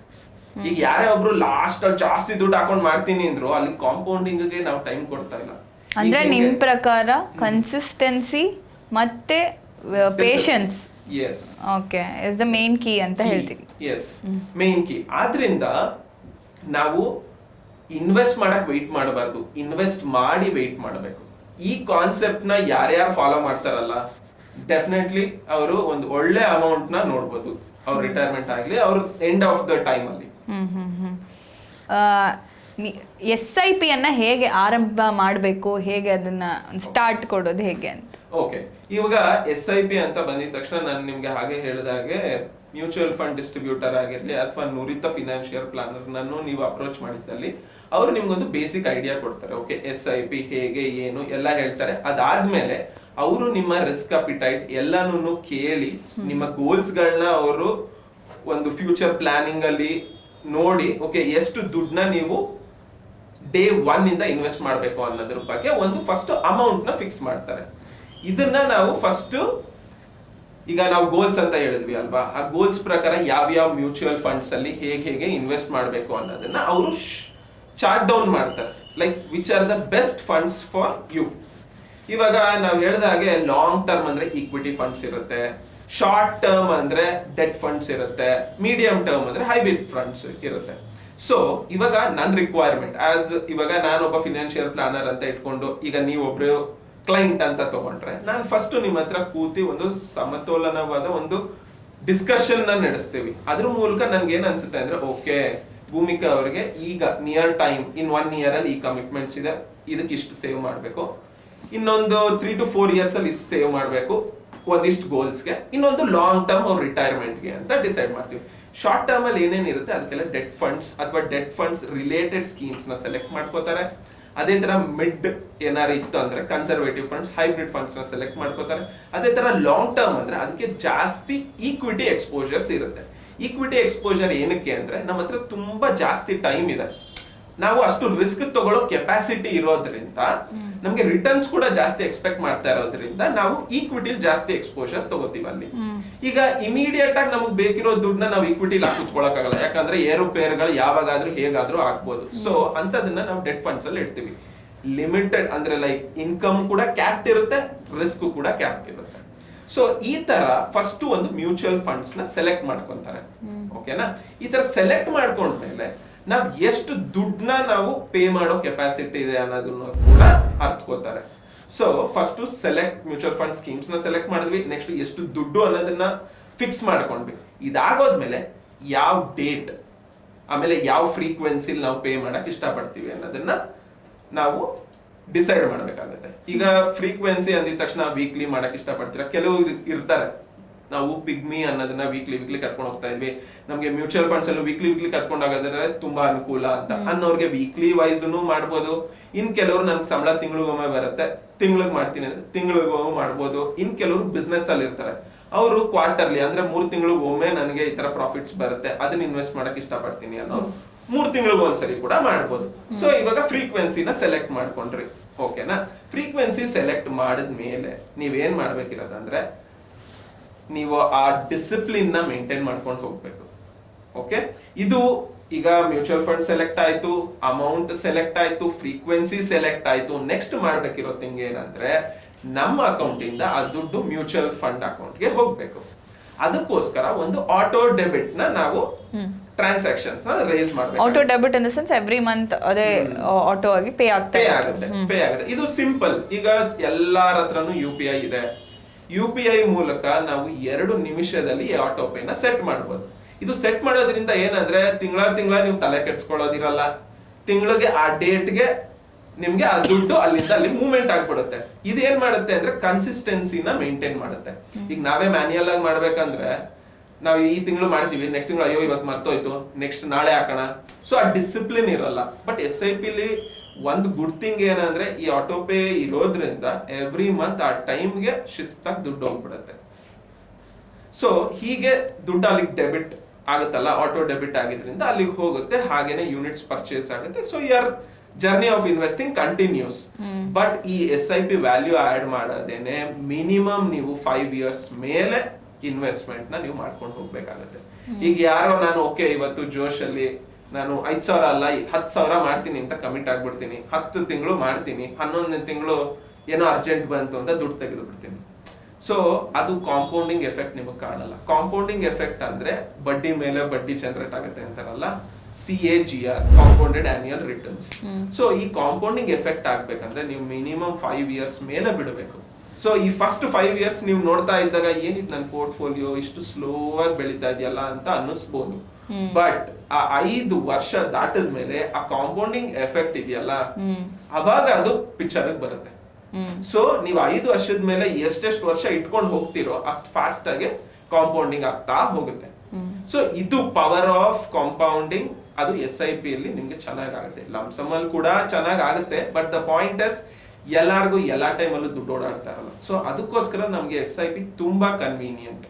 ಈಗ ಯಾರೇ ಒಬ್ರು ಲಾಸ್ಟ್ ಅಲ್ಲಿ ಜಾಸ್ತಿ ದುಡ್ಡು ಹಾಕೊಂಡ್ ಮಾಡ್ತೀನಿ ಅಂದ್ರು, ಅಲ್ಲಿ ಕಾಂಪೌಂಡಿಂಗ್ ಗೆ ನಾವು ಟೈಮ್ ಕೊಡ್ತಾ ಇಲ್ಲ. ಅಂದ್ರೆ ನಿಮ್ ಪ್ರಕಾರ ಕನ್ಸಿಸ್ಟೆನ್ಸಿ ಮತ್ತೆ patience okay is the main key ಅಂತ ಹೇಳ್ತೀವಿ. Yes, main key. ಆದ್ರಿಂದ ನಾವು ಇನ್ವೆಸ್ಟ್ ಮಾಡಕ್ ವೆಯ್ಟ್ ಮಾಡಬಾರ್ದು, ಇನ್ವೆಸ್ಟ್ ಮಾಡಿ ವೆಯ್ಟ್ ಮಾಡಬೇಕು. ಈ ಕಾನ್ಸೆಪ್ಟ್ ನ ಯಾರ್ಯಾರು ಫಾಲೋ ಮಾಡ್ತಾರಲ್ಲ, ಡೆಫಿನೆಟ್ಲಿ ಅವರು ಒಂದು ಒಳ್ಳೆ ಅಮೌಂಟ್ ನ ನೋಡ್ಬೋದು ಅವ್ರ ರಿಟೈರ್ಮೆಂಟ್ ಆಗ್ಲಿ, ಅವ್ರ ಎಂಡ್ ಆಫ್ ದ ಟೈಮ್ ಅಲ್ಲಿ. SIP ಅನ್ನ ಹೇಗೆ ಆರಂಭ ಮಾಡಬೇಕು, ಹೇಗೆ ಅದನ್ನ ಸ್ಟಾರ್ಟ್ ಕೊಡೋದು ಹೇಗೆ ಅಂತ? ಓಕೆ, ಇವಾಗ SIP ಅಂತ ಬಂದಿದ ತಕ್ಷಣ ನಾನು ನಿಮ್ಗೆ ಹಾಗೆ ಹೇಳಿದಾಗೆ ಮ್ಯೂಚುವಲ್ ಫಂಡ್ ಡಿಸ್ಟ್ರಿಬ್ಯೂಟರ್ ಆಗಿರ್ಲಿ ಅಥವಾ ನುರಿತ ಫಿನಾನ್ಷಿಯಲ್ ಪ್ಲಾನರ್ ನನ್ನು ನೀವು ಅಪ್ರೋಚ್ ಮಾಡಿದ್ದಲ್ಲಿ ಅವ್ರು ನಿಮ್ಗೊಂದು ಬೇಸಿಕ್ ಐಡಿಯಾ ಕೊಡ್ತಾರೆ. ಓಕೆ, SIP ಹೇಗೆ ಏನು ಎಲ್ಲ ಹೇಳ್ತಾರೆ. ಅದಾದ್ಮೇಲೆ ಅವರು ನಿಮ್ಮ ರಿಸ್ಕ್ ಅಪಿಟೈಟ್ ಎಲ್ಲಾನು ಕೇಳಿ ನಿಮ್ಮ ಗೋಲ್ಸ್ ಗಳನ್ನ ಅವರು ಒಂದು ಫ್ಯೂಚರ್ ಪ್ಲಾನಿಂಗ್ ಅಲ್ಲಿ ನೋಡಿ, ಓಕೆ ಎಷ್ಟು ದುಡ್ಡನ್ನ ನೀವು ಡೇ 1 ಇಂದ ಇನ್ವೆಸ್ಟ್ ಮಾಡಬೇಕು ಅನ್ನೋದ್ರ ಬಗ್ಗೆ ಒಂದು ಫಸ್ಟ್ ಅಮೌಂಟ್ ನ ಫಿಕ್ಸ್ ಮಾಡ್ತಾರೆ. ಇದನ್ನ ನಾವು ಫಸ್ಟ್, ಈಗ ನಾವು ಗೋಲ್ಸ್ ಅಂತ ಹೇಳಿದ್ವಿ ಅಲ್ವಾ, ಆ ಗೋಲ್ಸ್ ಪ್ರಕಾರ ಯಾವ ಮ್ಯೂಚುವಲ್ ಫಂಡ್ಸ್ ಅಲ್ಲಿ ಹೇಗೆ ಇನ್ವೆಸ್ಟ್ ಮಾಡಬೇಕು ಅನ್ನೋದನ್ನ ಅವರು ಚಾರ್ಟ್ ಡೌನ್ ಮಾಡ್ತಾರೆ. Like which are the best funds for you. ಇವಾಗ ನಾವು ಹೇಳಿದಾಗೆ ಲಾಂಗ್ ಟರ್ಮ್ ಅಂದ್ರೆ ಈಕ್ವಿಟಿ ಫಂಡ್ಸ್ ಇರುತ್ತೆ, ಶಾರ್ಟ್ ಟರ್ಮ್ ಅಂದ್ರೆ ಡೆಟ್ ಫಂಡ್ಸ್ ಇರುತ್ತೆ, ಮೀಡಿಯಂ ಟರ್ಮ್ ಅಂದ್ರೆ ಹೈಬ್ರಿಡ್ ಫಂಡ್ಸ್ ಇರುತ್ತೆ. ಸೊ ಇವಾಗ ನನ್ನ ರಿಕ್ವೈರ್ಮೆಂಟ್ ಇವಾಗ ನಾನೊಬ್ಬ ಫಿನಾನ್ಷಿಯಲ್ ಪ್ಲಾನರ್ ಅಂತ ಇಟ್ಕೊಂಡು, ಈಗ ನೀವೊಬ್ರು ಕ್ಲೈಂಟ್ ಅಂತ ತಗೊಂಡ್ರೆ, ನಾನು ಫಸ್ಟ್ ನಿಮ್ಮ ಹತ್ರ ಕೂತಿ ಒಂದು ಸಮತೋಲನವಾದ ಒಂದು ಡಿಸ್ಕಷನ್ ನ ನಡೆಸ್ತೀವಿ. ಅದ್ರ ಮೂಲಕ ನನ್ಗೆ ಏನ್ ಅನ್ಸುತ್ತೆ ಅಂದ್ರೆ, ಓಕೆ ಭೂಮಿಕಾ ಅವರಿಗೆ ಈಗ ನಿಯರ್ ಟೈಮ್ ಇನ್ 1 year ಅಲ್ಲಿ ಈ ಕಮಿಟ್ಮೆಂಟ್ಸ್ ಇದೆ, ಇದಕ್ಕೆ ಇಷ್ಟು ಸೇವ್ ಮಾಡಬೇಕು, ಇನ್ನೊಂದು 3 to 4 years ಅಲ್ಲಿ ಇಷ್ಟು ಸೇವ್ ಮಾಡಬೇಕು ಒಂದಿಷ್ಟು ಗೋಲ್ಸ್ಗೆ, ಇನ್ನೊಂದು ಲಾಂಗ್ ಟರ್ಮ್ ಅವ್ರ ರಿಟೈರ್ಮೆಂಟ್ಗೆ ಅಂತ ಡಿಸೈಡ್ ಮಾಡ್ತೀವಿ. ಶಾರ್ಟ್ ಟರ್ಮ್ ಅಲ್ಲಿ ಏನೇನಿರುತ್ತೆ ಅದಕ್ಕೆಲ್ಲ ಡೆಟ್ ಫಂಡ್ಸ್ ಅಥವಾ ಡೆಟ್ ಫಂಡ್ಸ್ ರಿಲೇಟೆಡ್ ಸ್ಕೀಮ್ಸ್ ನ ಸೆಲೆಕ್ಟ್ ಮಾಡ್ಕೋತಾರೆ. ಅದೇ ತರ ಮಿಡ್ ಏನಾರು ಇತ್ತು ಅಂದ್ರೆ ಕನ್ಸರ್ವೇಟಿವ್ ಫಂಡ್ಸ್, ಹೈಬ್ರಿಡ್ ಫಂಡ್ಸ್ ನ ಸೆಲೆಕ್ಟ್ ಮಾಡ್ಕೋತಾರೆ. ಅದೇ ತರ ಲಾಂಗ್ ಟರ್ಮ್ ಅಂದ್ರೆ ಅದಕ್ಕೆ ಜಾಸ್ತಿ ಈಕ್ವಿಟಿ ಎಕ್ಸ್ಪೋಜರ್ಸ್ ಇರುತ್ತೆ. ಈಕ್ವಿಟಿ ಎಕ್ಸ್ಪೋಜರ್ ಏನಕ್ಕೆ ಅಂದ್ರೆ, ನಮ್ಮ ಹತ್ರ ತುಂಬಾ ಜಾಸ್ತಿ ಟೈಮ್ ಇದೆ, ನಾವು ಅಷ್ಟು ರಿಸ್ಕ್ ತಗೊಳ್ಳೋ ಕೆಪಾಸಿಟಿ ಇರೋದ್ರಿಂದ ನಮ್ಗೆ ರಿಟರ್ನ್ಸ್ ಕೂಡ ಜಾಸ್ತಿ ಎಕ್ಸ್ಪೆಕ್ಟ್ ಮಾಡ್ತಾ ಇರೋದ್ರಿಂದ ನಾವು ಈಕ್ವಿಟಿಲಿ ಜಾಸ್ತಿ ಎಕ್ಸ್ಪೋಜರ್ ತಗೋತೀವಿ ಅಲ್ಲಿ. ಈಗ ಇಮಿಡಿಯೇಟ್ ಆಗಿ ನಮಗೆ ಬೇಕಿರೋ ದುಡ್ಡನ್ನ ನಾವು ಈಕ್ವಿಟಿಲಿ ಹಾಕಿಟ್ಕೊಳಕ್ಕಾಗಲ್ಲ, ಯಾಕಂದ್ರೆ ಏರುಪೇರುಗಳು ಯಾವಾಗಾದ್ರೂ ಹೇಗಾದ್ರೂ ಆಗ್ಬೋದು. ಸೊ ಅಂತದನ್ನ ನಾವು ಡೆಟ್ ಫಂಡ್ಸ್ ಅಲ್ಲಿ ಇಡ್ತೀವಿ. ಲಿಮಿಟೆಡ್ ಅಂದ್ರೆ ಲೈಕ್ ಇನ್ಕಮ್ ಕೂಡ ಕ್ಯಾಪ್ಟ್ ಇರುತ್ತೆ, ರಿಸ್ಕ್ ಕೂಡ ಕ್ಯಾಪ್ಟ್ ಇರುತ್ತೆ. ಸೊ ಈ ತರ ಫಸ್ಟ್ ಒಂದು ಮ್ಯೂಚುವಲ್ ಫಂಡ್ಸ್ ನ ಸೆಲೆಕ್ಟ್ ಮಾಡ್ಕೊಂತಾರೆ. ಓಕೆನಾ? ಈ ತರ ಸೆಲೆಕ್ಟ್ ಮಾಡ್ಕೊಂಡ್ಮೇಲೆ ನಾವ್ ಎಷ್ಟು ದುಡ್ಡನ್ನ ನಾವು ಪೇ ಮಾಡೋ ಕೆಪಾಸಿಟಿ ಇದೆ ಅನ್ನೋದನ್ನ ಕೂಡ ಅರ್ಥಕೋತಾರೆ. So first select mutual fund schemes ನ ಸೆಲೆಕ್ಟ್ ಮಾಡಿದ್ವಿ. ನೆಕ್ಸ್ಟ್ ಎಷ್ಟು ದುಡ್ಡು ಅನ್ನೋದನ್ನ ಫಿಕ್ಸ್ ಮಾಡ್ಕೊಂಡ್ವಿ. ಇದಾಗೋದ್ಮೇಲೆ ಯಾವ ಡೇಟ್ ಆಮೇಲೆ ಯಾವ ಫ್ರೀಕ್ವೆನ್ಸಿ ನಾವು ಪೇ ಮಾಡಕ್ ಇಷ್ಟಪಡ್ತೀವಿ ಅನ್ನೋದನ್ನ ನಾವು ಡಿಸೈಡ್ ಮಾಡ್ಬೇಕಾಗುತ್ತೆ. ಈಗ ಫ್ರೀಕ್ವೆನ್ಸಿ ಅಂದಿದ ತಕ್ಷಣ ವೀಕ್ಲಿ ಮಾಡಕ್ ಇಷ್ಟಪಡ್ತೀರಾ, ಕೆಲವು ಇರ್ತಾರೆ ನಾವು ಪಿಗ್ಮಿ ಅನ್ನೋದನ್ನ ವೀಕ್ಲಿ ಕಟ್ಕೊಂಡು ಹೋಗ್ತಾ ಇದ್ವಿ, ನಮ್ಗೆ ಮ್ಯೂಚುವಲ್ ಫಂಡ್ಸ್ ಅಲ್ಲೂ ವೀಕ್ಲಿ ಕಟ್ಕೊಂಡು ಹೋಗೋದ್ರೆ ತುಂಬಾ ಅನುಕೂಲ ಅಂತ ಅನ್ನೋರ್ಗೆ ವೀಕ್ಲಿ ವೈಸ್ನು ಮಾಡ್ಬೋದು. ಇನ್ ಕೆಲವರು ನನ್ಗೆ ಸಂಬಳ ತಿಂಗಳಿಗೊಮ್ಮೆ ಬರುತ್ತೆ, ತಿಂಗಳಿಗೆ ಮಾಡ್ತೀನಿ ಅಂದ್ರೆ ತಿಂಗಳಿಗೊಮ್ಮೆ ಮಾಡ್ಬೋದು. ಇನ್ ಕೆಲವರು ಬಿಸ್ನೆಸ್ ಅಲ್ಲಿ ಇರ್ತಾರೆ, ಅವರು ಕ್ವಾರ್ಟರ್ಲಿ ಅಂದ್ರೆ 3 ತಿಂಗಳಿಗೊಮ್ಮೆ ನನಗೆ ಈ ತರ ಪ್ರಾಫಿಟ್ಸ್ ಬರುತ್ತೆ, ಅದನ್ನ ಇನ್ವೆಸ್ಟ್ ಮಾಡಕ್ ಇಷ್ಟಪಡ್ತೀನಿ ಅನ್ನೋರು 3 ತಿಂಗಳಿಗೆ ಒಂದ್ಸರಿ ಕೂಡ ಮಾಡ್ಬೋದು. ಸೊ ಇವಾಗ ಫ್ರೀಕ್ವೆನ್ಸಿನ ಸೆಲೆಕ್ಟ್ ಮಾಡ್ಕೊಂಡ್ರಿ, ಓಕೆನಾ? ಫ್ರೀಕ್ವೆನ್ಸಿ ಸೆಲೆಕ್ಟ್ ಮಾಡಿದ್ಮೇಲೆ ನೀವೇನ್ ಮಾಡ್ಬೇಕಿರೋದಂದ್ರೆ ನೀವು ಆ ಡಿಸಿಪ್ಲಿನ್ ನ ಮೇಂಟೈನ್ ಮಾಡ್ಕೊಂಡು ಹೋಗ್ಬೇಕು. ಓಕೆ, ಇದು ಈಗ ಮ್ಯೂಚುವಲ್ ಫಂಡ್ ಸೆಲೆಕ್ಟ್ ಆಯ್ತು, ಅಮೌಂಟ್ ಸೆಲೆಕ್ಟ್ ಆಯ್ತು, ಫ್ರೀಕ್ವೆನ್ಸಿ ಸೆಲೆಕ್ಟ್ ಆಯ್ತು. ನೆಕ್ಸ್ಟ್ ಮಾಡ್ಬೇಕಿರೋ ಥಿಂಗ್ ಏನಂದ್ರೆ ನಮ್ಮ ಅಕೌಂಟ್ ಇಂದ ಆ ದುಡ್ಡು ಮ್ಯೂಚುವಲ್ ಫಂಡ್ ಅಕೌಂಟ್ಗೆ ಹೋಗ್ಬೇಕು. ಅದಕ್ಕೋಸ್ಕರ ಒಂದು ಆಟೋ ಡೆಬಿಟ್ ನ ನಾವು ಟ್ರಾನ್ಸಾಕ್ಷನ್ಸ್ ರೇಸ್ ಮಾಡ್ಬೇಕು. Auto debit in the sense every month ಅದೇ ಆಟೋ ಆಗಿ ಪೇ ಆಗುತ್ತೆ. ಇದು ಸಿಂಪಲ್. ಈಗ ಎಲ್ಲಾರ ಹತ್ರನು UPI ಇದೆ. UPI ಮೂಲಕ ನಾವು 2 ನಿಮಿಷದಲ್ಲಿ ಆಟೋ ಪೇ ನ ಸೆಟ್ ಮಾಡಬಹುದು. ಇದು ಸೆಟ್ ಮಾಡೋದ್ರಿಂದ ಏನಂದ್ರೆ ತಿಂಗಳ ನೀವು ತಲೆ ಕೆಡ್ಸ್ಕೊಳ್ಳೋದಿರಲ್ಲ. ತಿಂಗಳಿಗೆ ಆ ಡೇಟ್ಗೆ ನಿಮ್ಗೆ ಆ ದುಡ್ಡು ಅಲ್ಲಿಂದ ಅಲ್ಲಿ ಮೂವ್ಮೆಂಟ್ ಆಗ್ಬಿಡುತ್ತೆ. ಇದು ಏನ್ ಮಾಡುತ್ತೆ ಅಂದ್ರೆ ಕನ್ಸಿಸ್ಟೆನ್ಸಿನ ಮೇಂಟೈನ್ ಮಾಡುತ್ತೆ. ಈಗ ನಾವೇ ಮ್ಯಾನ್ಯಲ್ ಆಗಿ ಮಾಡ್ಬೇಕಂದ್ರೆ ನಾವು ಈ ತಿಂಗಳು ಮಾಡ್ತೀವಿ, ನೆಕ್ಸ್ಟ್ ತಿಂಗಳು ಅಯ್ಯೋ ಇವತ್ತು ಮರ್ತೋಯ್ತು, ನೆಕ್ಸ್ಟ್ ನಾಳೆ ಹಾಕೋಣ. ಸೊ ಆ ಡಿಸಿಪ್ಲಿನ್ ಇರಲ್ಲ. ಬಟ್ SIP ಲಿ ಒಂದು ಗುಡ್ ಥಿಂಗ್ ಏನಂದ್ರೆ ಈ ಆಟೋ ಪೇ ಇರೋದ್ರಿಂದ ಎವ್ರಿ ಮಂತ್ ಆ ಟೈಮ್ಗೆ ಶಿಸ್ತಾಗಿ ದುಡ್ಡು ಹೋಗ್ಬಿಡುತ್ತೆ. ಸೊ ಹೀಗೆ ದುಡ್ಡು ಅಲ್ಲಿಗೆ ಡೆಬಿಟ್ ಆಗುತ್ತಲ್ಲ, ಆಟೋ ಡೆಬಿಟ್ ಆಗಿದ್ರಿಂದ ಅಲ್ಲಿಗೆ ಹೋಗುತ್ತೆ, ಹಾಗೇನೆ ಯೂನಿಟ್ಸ್ ಪರ್ಚೇಸ್ ಆಗುತ್ತೆ. So your journey of investing continues. But ಈ SIP ವ್ಯಾಲ್ಯೂ ಆಡ್ ಮಾಡೋದೇನೆ ಮಿನಿಮಮ್ ನೀವು 5 years ಮೇಲೆ ಇನ್ವೆಸ್ಟ್ಮೆಂಟ್ ನ ನೀವು ಮಾಡ್ಕೊಂಡು ಹೋಗ್ಬೇಕಾಗತ್ತೆ. ಈಗ ಯಾರೋ ನಾನು ಓಕೆ ಇವತ್ತು ಜೋಶ್ ಅಲ್ಲಿ ನಾನು 5,000 ಅಲ್ಲ 10,000 ಮಾಡ್ತೀನಿ ಅಂತ ಕಮಿಟ್ ಆಗ್ಬಿಡ್ತೀನಿ, 10 ತಿಂಗಳು ಮಾಡ್ತೀನಿ, 11ನೇ ತಿಂಗಳು ಏನೋ ಅರ್ಜೆಂಟ್ ಬಂತು ಅಂತ ದುಡ್ಡು ತೆಗೆದು ಬಿಡ್ತೀನಿ. ಸೊ ಅದು ಕಾಂಪೌಂಡಿಂಗ್ ಎಫೆಕ್ಟ್ ನಿಮಗೆ ಕಾಣಲ್ಲ. ಕಾಂಪೌಂಡಿಂಗ್ ಎಫೆಕ್ಟ್ ಅಂದ್ರೆ ಬಡ್ಡಿ ಮೇಲೆ ಬಡ್ಡಿ ಜನರೇಟ್ ಆಗುತ್ತೆ ಅಂತಾರಲ್ಲ, CAGR, compounded annual returns. So ಈ ಕಾಂಪೌಂಡಿಂಗ್ ಎಫೆಕ್ಟ್ ಆಗ್ಬೇಕಂದ್ರೆ ನೀವು ಮಿನಿಮಮ್ 5 years ಮೇಲೆ ಬಿಡಬೇಕು. ಸೊ ಈ ಫಸ್ಟ್ 5 years ನೀವು ನೋಡ್ತಾ ಇದ್ದಾಗ ಏನಿದ್ ನನ್ನ ಪೋರ್ಟ್ಫೋಲಿಯೋ ಇಷ್ಟು ಸ್ಲೋ ಆಗಿ ಬೆಳೀತಾ ಇದೆಯಲ್ಲ ಅಂತ ಅನ್ನಿಸ್ಬೋದು. ಬಟ್ ಆ 5 ವರ್ಷ ದಾಟದ ಮೇಲೆ ಆ ಕಾಂಪೌಂಡಿಂಗ್ ಎಫೆಕ್ಟ್ ಇದೆಯಲ್ಲ, ಅವಾಗ ಅದು ಪಿಕ್ಚರ್ ಬರುತ್ತೆ. ಸೊ ನೀವು 5 ವರ್ಷದ ಮೇಲೆ ಎಷ್ಟೆಷ್ಟು ವರ್ಷ ಇಟ್ಕೊಂಡು ಹೋಗ್ತಿರೋ ಅಷ್ಟು ಫಾಸ್ಟ್ ಆಗಿ ಕಾಂಪೌಂಡಿಂಗ್ ಆಗ್ತಾ ಹೋಗುತ್ತೆ. ಸೊ ಇದು ಪವರ್ ಆಫ್ ಕಾಂಪೌಂಡಿಂಗ್. ಅದು SIP ಅಲ್ಲಿ ನಿಮ್ಗೆ ಚೆನ್ನಾಗುತ್ತೆ, ಲಂಸಮ್ ಅಲ್ಲಿ ಕೂಡ ಚೆನ್ನಾಗ್ ಆಗುತ್ತೆ. ಬಟ್ ದ ಪಾಯಿಂಟ್ ಇಸ್ ಎಲ್ಲಾರ್ಗು ಎಲ್ಲಾ ಟೈಮಲ್ಲೂ ದುಡ್ಡು ಓಡಾಡ್ತಾರಲ್ಲ. ಸೊ ಅದಕ್ಕೋಸ್ಕರ ನಮ್ಗೆ SIP ತುಂಬಾ ಕನ್ವೀನಿಯಂಟ್.